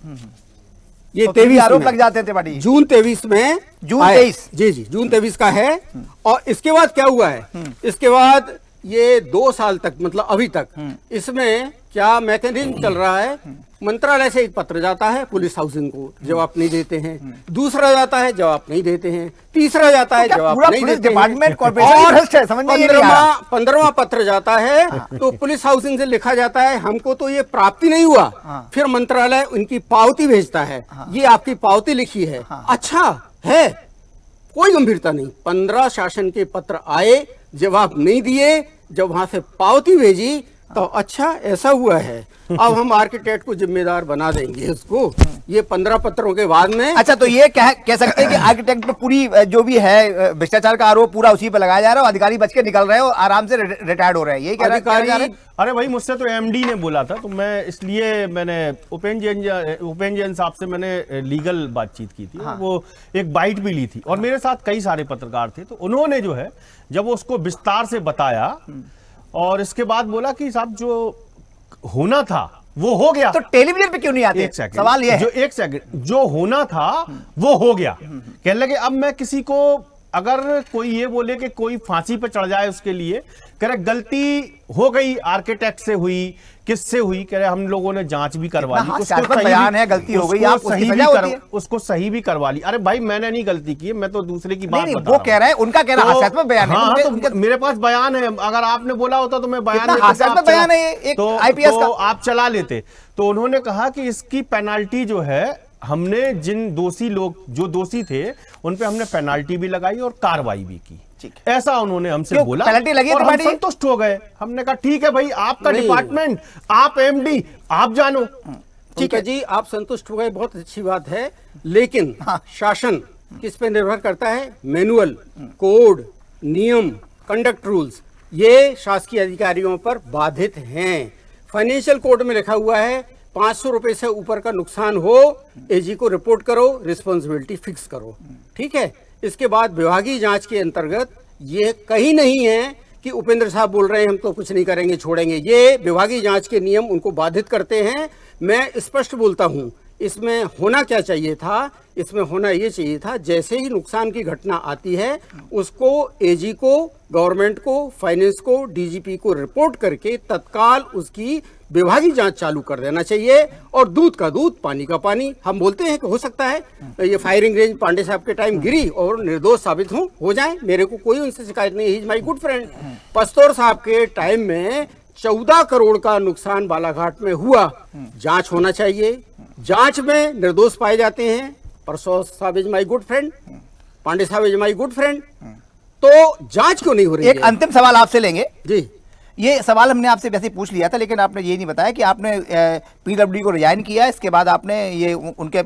ये तो फिर भी 23 आरोप में। लग जाते थे बड़ी। जून 23 में जून आए। 23? जी जी, जून 23 का है। और इसके बाद क्या हुआ है, इसके बाद ये 2 साल तक, मतलब अभी तक इसमें क्या मैकेनिज्म चल रहा है, मंत्रालय से एक पत्र जाता है पुलिस हाउसिंग को, जवाब नहीं देते हैं, दूसरा जाता है जवाब नहीं देते हैं, तीसरा जाता है क्या जवाब पूरा नहीं पुलिस देते डिपार्टमेंट हैं, कॉर्पोरेशन ही और भ्रष्ट है, समझ में ये नहीं आ रहा। 15वां पत्र जाता है तो पुलिस हाउसिंग से लिखा जाता है हमको तो ये प्राप्ति नहीं हुआ, फिर मंत्रालय उनकी पावती भेजता है, ये आपकी पावती लिखी है। अच्छा है, कोई गंभीरता नहीं। 15 शासन के पत्र आए, जवाब नहीं दिए, जब वहां से पावती भेजी तो अच्छा ऐसा हुआ है, अब हम आर्किटेक्ट को जिम्मेदार बना देंगे उसको, ये 15 पत्रों के बाद में। अच्छा, तो ये कह सकते हैं कि आर्किटेक्ट पे पूरी जो भी है भ्रष्टाचार का आरोप पूरा उसी पर लगाया जा रहा है और अधिकारी बच के निकल रहे हैं और आराम से रिटायर्ड हो रहे हैं, यही कह अधिकारी रहे हैं? अरे भाई, मुझसे तो एमडी ने बोला था, तो मैं इसलिए मैंने उपेंद्र जैन साहब से मैंने लीगल बातचीत की थी। वो एक बाइट भी ली थी और मेरे साथ कई सारे पत्रकार थे, तो उन्होंने जो है जब उसको विस्तार से बताया और इसके बाद बोला कि साहब जो होना था वो हो गया। तो टेलीविजन पे क्यों नहीं आते? एक सेकंड, सवाल ये है। एक सेकंड, जो होना था वो हो गया। कहने लगे अब मैं किसी को, अगर कोई ये बोले कि कोई फांसी पे चढ़ जाए उसके लिए, कह रहे गलती हो गई, आर्किटेक्ट से हुई, किससे हुई, कह रहे हम लोगों ने जांच भी करवा ली, उसको बयान है, गलती हो गई, आप उसकी सजा होती है। उसको सही भी करवा ली। अरे भाई, मैंने नहीं गलती की है, मैं तो दूसरे की बात नहीं, बता वो रहा कह रहे हैं, उनका कहना हास्यास्पद बयान है। हाँ, तो मेरे पास बयान है, अगर आपने बोला होता तो मैं बयान कितना हास्यास्पद बयान है ये, एक IPS का। तो आप चला लेते। तो उन्होंने कहा कि इसकी पेनाल्टी जो है, हमने जिन दोषी लोग जो दोषी थे उन पे हमने पेनाल्टी भी लगाई और कार्रवाई भी की। ऐसा उन्होंने हमसे क्यों? बोला, पेनल्टी लगी और तो हम संतुष्ट हो गए। हमने कहा ठीक है भाई, आपका डिपार्टमेंट, आप एमडी, आप जानो। ठीक है जी, आप संतुष्ट हो गए, बहुत अच्छी बात है, लेकिन शासन किस पे निर्भर करता है? मैनुअल, कोड, नियम, कंडक्ट रूल्स, ये शासकीय अधिकारियों पर बाधित हैं। फाइनेंशियल कोड में लिखा हुआ है 500 रुपए से ऊपर का नुकसान हो, एजी को रिपोर्ट करो, रिस्पॉन्सिबिलिटी फिक्स करो। ठीक है, इसके बाद विभागीय जांच के अंतर्गत ये कहीं नहीं है कि उपेंद्र साहब बोल रहे हैं हम तो कुछ नहीं करेंगे, छोड़ेंगे। ये विभागीय जांच के नियम उनको बाधित करते हैं। मैं स्पष्ट बोलता हूं, इसमें होना क्या चाहिए था? इसमें होना ये चाहिए था, जैसे ही नुकसान की घटना आती है उसको एजी को, गवर्नमेंट को, फाइनेंस को, डीजीपी को रिपोर्ट करके तत्काल उसकी विभागीय जांच चालू कर देना चाहिए। और दूध का दूध, पानी का पानी। हम बोलते हैं कि हो सकता है ये फायरिंग रेंज पांडे साहब के टाइम गिरी और निर्दोष साबित हो जाए, मेरे को कोई उनसे शिकायत नहीं, he is my good friend. Pastaur साहब के टाइम में 14 करोड़ का नुकसान बालाघाट में हुआ, जांच होना चाहिए। जांच में निर्दोष पाए जाते हैं, परसौर साहब is my good friend, Pandey साहब इज माई गुड फ्रेंड, तो जांच क्यों नहीं हो रही है? एक अंतिम सवाल आपसे लेंगे जी। ये सवाल हमने आपसे वैसे पूछ लिया था, लेकिन आपने ये नहीं बताया कि आपने पीडब्ल्यूडी को रिजाइन किया, इसके बाद आपने ये उनके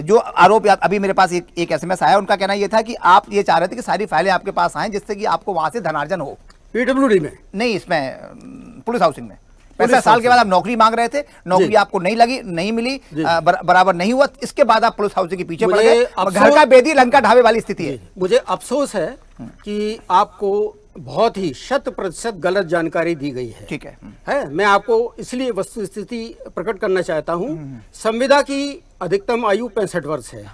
जो आरोप, अभी मेरे पास एक एसएमएस आया, उनका कहना ये था कि आप ये चाह रहे थे कि सारी फाइलें आपके पास आएं जिससे कि आपको वहां से धनार्जन हो। पीडब्ल्यूडी में नहीं, इसमें पुलिस हाउसिंग में 65 साल के बाद आप नौकरी मांग रहे थे, नौकरी आपको नहीं लगी, नहीं मिली, बराबर नहीं हुआ, इसके बाद आप पुलिस हाउसिंग के पीछे पड़ गए। घर का बेदी लंका ढाबे वाली स्थिति है। मुझे अफसोस है कि आपको बहुत ही 100% गलत जानकारी दी गई है। ठीक है, मैं आपको इसलिए वस्तु स्थिति प्रकट करना चाहता हूं। संविदा की अधिकतम आयु 65 वर्ष है।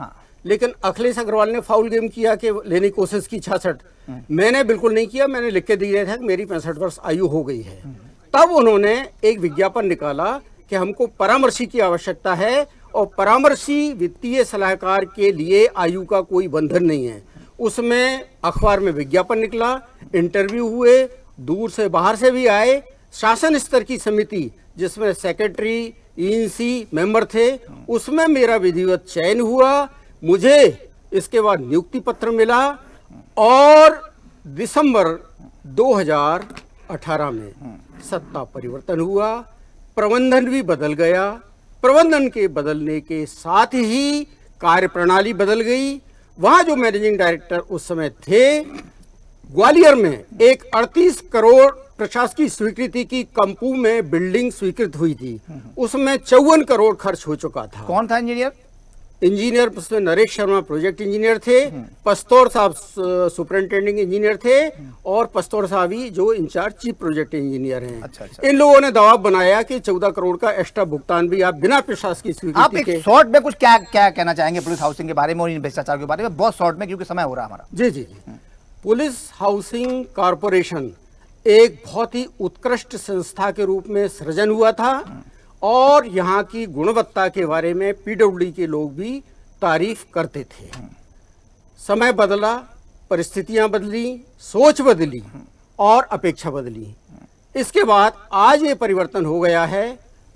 लेकिन अखिलेश अग्रवाल ने फाउल गेम किया कि लेने की कोशिश की 66। मैंने बिल्कुल नहीं किया, मैंने लिख के दिया था कि मेरी 65 वर्ष आयु हो गई है। तब उन्होंने एक विज्ञापन निकाला कि हमको परामर्शी की आवश्यकता है, और परामर्शी वित्तीय सलाहकार के लिए आयु का कोई बंधन नहीं है। उसमें अखबार में विज्ञापन निकला, इंटरव्यू हुए, दूर से बाहर से भी आए, शासन स्तर की समिति जिसमें सेक्रेटरी, ईएनसी मेंबर थे, उसमें मेरा विधिवत चयन हुआ। मुझे इसके बाद नियुक्ति पत्र मिला और दिसंबर 2018 में सत्ता परिवर्तन हुआ, प्रबंधन भी बदल गया। प्रबंधन के बदलने के साथ ही कार्यप्रणाली बदल गई। वहां जो मैनेजिंग डायरेक्टर उस समय थे, ग्वालियर में एक 38 करोड़ प्रशासकीय स्वीकृति की कंपू में बिल्डिंग स्वीकृत हुई थी, उसमें 54 करोड़ खर्च हो चुका था। कौन था इंजीनियर? इंजीनियर उसमें नरेश शर्मा प्रोजेक्ट इंजीनियर थे, पस्तौर साहब सुपरिंटेंडिंग इंजीनियर थे, और पस्तौर साहब ही जो इंचार्ज चीफ प्रोजेक्ट इंजीनियर हैं। अच्छा। इन लोगों ने दबाव बनाया कि 14 करोड़ का एक्स्ट्रा भुगतान भी आप बिना प्रशासकीय आप स्वीकृति एक के। शॉर्ट में कुछ क्या क्या कहना चाहेंगे पुलिस हाउसिंग के बारे में और इन भ्रष्टाचार के बारे में, बहुत शॉर्ट में, क्योंकि समय हो रहा है हमारा। जी। पुलिस हाउसिंग कॉरपोरेशन एक बहुत ही उत्कृष्ट संस्था के रूप में सृजन हुआ था, और यहाँ की गुणवत्ता के बारे में पीडब्ल्यूडी के लोग भी तारीफ करते थे। समय बदला, परिस्थितियां बदली, सोच बदली और अपेक्षा बदली। इसके बाद आज ये परिवर्तन हो गया है।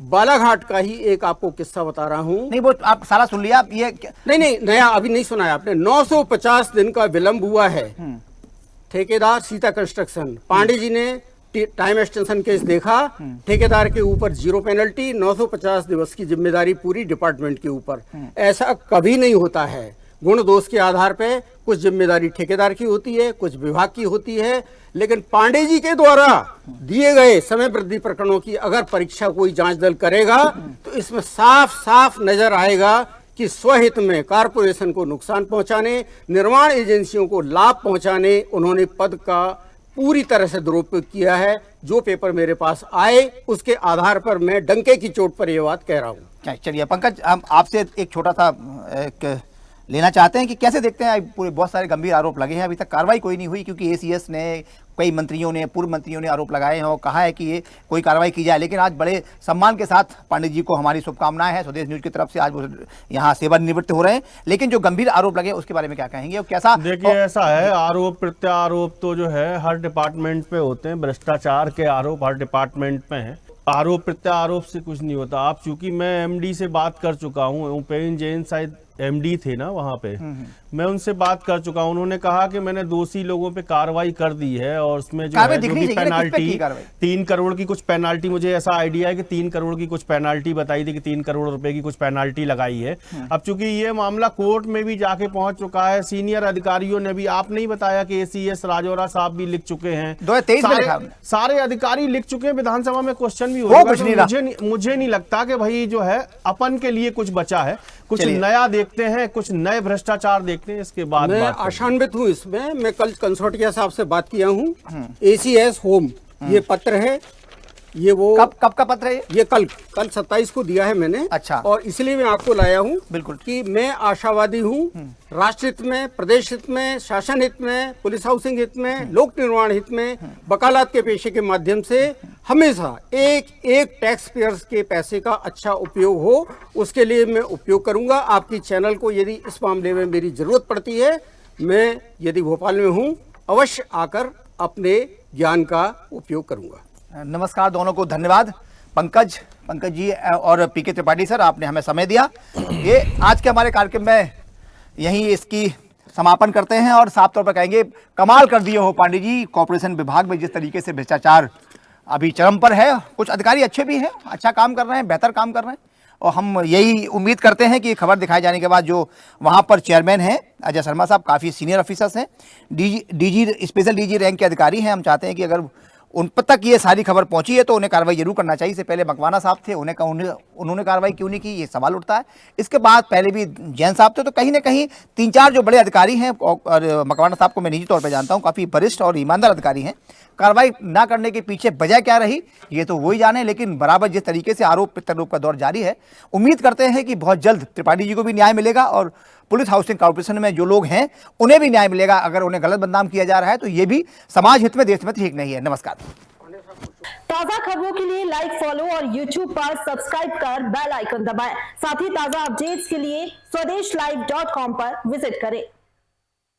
बालाघाट का ही एक आपको किस्सा बता रहा हूं। नहीं, वो आप सारा सुन लिया, आप ये नहीं, नया अभी नहीं सुनाया आपने। 950 दिन का विलंब हुआ है। ठेकेदार सीता कंस्ट्रक्शन, पांडे जी ने टाइम एक्सटेंशन केस देखा, ठेकेदार के ऊपर 0 पेनल्टी, 950 दिवस की जिम्मेदारी पूरी डिपार्टमेंट के ऊपर। ऐसा कभी नहीं होता है। गुण दोष के आधार पे कुछ जिम्मेदारी ठेकेदार की होती है, कुछ विभाग की होती है, लेकिन पांडे जी के द्वारा दिए गए समय वृद्धि प्रकरणों की अगर परीक्षा कोई जांच दल करेगा तो इसमें साफ साफ नजर आएगा कि स्वहित में कारपोरेशन को नुकसान पहुंचाने, निर्माण एजेंसियों को लाभ पहुंचाने उन्होंने पद का पूरी तरह से दुरुपयोग किया है। जो पेपर मेरे पास आए उसके आधार पर मैं डंके की चोट पर यह बात कह रहा हूं। चलिए पंकज, हम आपसे एक छोटा सा लेना चाहते हैं कि कैसे देखते हैं, पूरे बहुत सारे गंभीर आरोप लगे हैं, अभी तक कार्रवाई कोई नहीं हुई, क्योंकि एसीएस ने, कई मंत्रियों ने, पूर्व मंत्रियों ने आरोप लगाए हैं और कहा है कि ये कोई कार्रवाई की जाए। लेकिन आज बड़े सम्मान के साथ पांडे जी को हमारी शुभकामनाएं हैं स्वदेश न्यूज की तरफ से, आज वो यहाँ सेवानिवृत्त हो रहे हैं। लेकिन जो गंभीर आरोप लगे उसके बारे में क्या कहेंगे और कैसा? देखिए, ऐसा है, आरोप प्रत्यारोप तो जो है हर डिपार्टमेंट पे होते हैं, भ्रष्टाचार के आरोप हर डिपार्टमेंट में है, आरोप प्रत्यारोप से कुछ नहीं होता। आप चूंकि मैं एमडी से बात कर चुका हूँ, उपेन्द्र जैन शायद एमडी थे ना वहाँ पे, मैं उनसे बात कर चुका हूँ। उन्होंने कहा कि मैंने दोषी लोगों पे कार्रवाई कर दी है, और उसमें जो है जो भी पेनाल्टी 3 करोड़ की कुछ पेनाल्टी, मुझे ऐसा आइडिया है कि 3 करोड़ की कुछ पेनाल्टी बताई थी कि 3 करोड़ रुपए की कुछ पेनाल्टी लगाई है। अब चूंकि ये मामला कोर्ट में भी जाके पहुंच चुका है, सीनियर अधिकारियों ने भी, आप नहीं बताया कि एसीएस राजौरा साहब भी लिख चुके हैं, 2023 में सारे अधिकारी लिख चुके हैं, विधानसभा में क्वेश्चन भी होगा। मुझे नहीं लगता कि भाई जो है अपन के लिए कुछ बचा है, कुछ नया देखते हैं, कुछ नए भ्रष्टाचार देखते हैं, इसके बाद मैं आशान्वित हूं इसमें। मैं कल कंसोर्टिया साहब से बात किया हूं। एसीएस होम ये पत्र है, ये वो कब का पत्र है ये कल 27 को दिया है मैंने। अच्छा। और इसलिए मैं आपको लाया हूं बिल्कुल कि मैं आशावादी हूं, राष्ट्र हित में, प्रदेश हित में, शासन हित में, पुलिस हाउसिंग हित में, लोक निर्माण हित में, वकालत के पेशे के माध्यम से हमेशा एक टैक्स पेयर्स के पैसे का अच्छा उपयोग हो, उसके लिए मैं उपयोग करूंगा। आपकी चैनल को यदि इस मामले में मेरी जरूरत पड़ती है, मैं यदि भोपाल में हूं अवश्य आकर अपने ज्ञान का उपयोग करूंगा। नमस्कार, दोनों को धन्यवाद। पंकज जी और पीके त्रिपाठी सर, आपने हमें समय दिया। ये आज के हमारे कार्यक्रम में यहीं इसकी समापन करते हैं और साफ तौर पर कहेंगे, कमाल कर दिए हो पांडे जी। कॉर्पोरेशन विभाग में जिस तरीके से भ्रष्टाचार अभी चरम पर है, कुछ अधिकारी अच्छे भी हैं, अच्छा काम कर रहे हैं, बेहतर काम कर रहे हैं, और हम यही उम्मीद करते हैं कि खबर दिखाए जाने के बाद जो वहाँ पर चेयरमैन हैं अजय शर्मा साहब, काफ़ी सीनियर ऑफिसर्स हैं, डीजी स्पेशल डीजी रैंक के अधिकारी हैं, हम चाहते हैं कि अगर उन तक ये सारी खबर पहुंची है तो उन्हें कार्रवाई जरूर करना चाहिए। इससे पहले मकवाना साहब थे, उन्होंने कार्रवाई क्यों नहीं की, ये सवाल उठता है। इसके बाद पहले भी जैन साहब थे, तो कहीं ना कहीं 3-4 जो बड़े अधिकारी हैं, और मकवाना साहब को मैं निजी तौर पर जानता हूँ, काफ़ी वरिष्ठ और ईमानदार अधिकारी हैं, कार्रवाई ना करने के पीछे वजह क्या रही ये तो वही जाने। लेकिन बराबर जिस तरीके से आरोप प्रत्यारोप का दौर जारी है, उम्मीद करते हैं कि बहुत जल्द त्रिपाठी जी को भी न्याय मिलेगा और पुलिस हाउसिंग कॉर्पोरेशन में जो लोग हैं उन्हें भी न्याय मिलेगा। अगर उन्हें गलत बदनाम किया जा रहा है तो ये भी समाज हित में, देश में ठीक नहीं है। नमस्कार। ताजा खबरों के लिए लाइक, फॉलो और YouTube पर सब्सक्राइब कर बेल आइकन दबाएं। साथ ही ताजा अपडेट्स के लिए स्वदेशलाइव.com पर विजिट करें।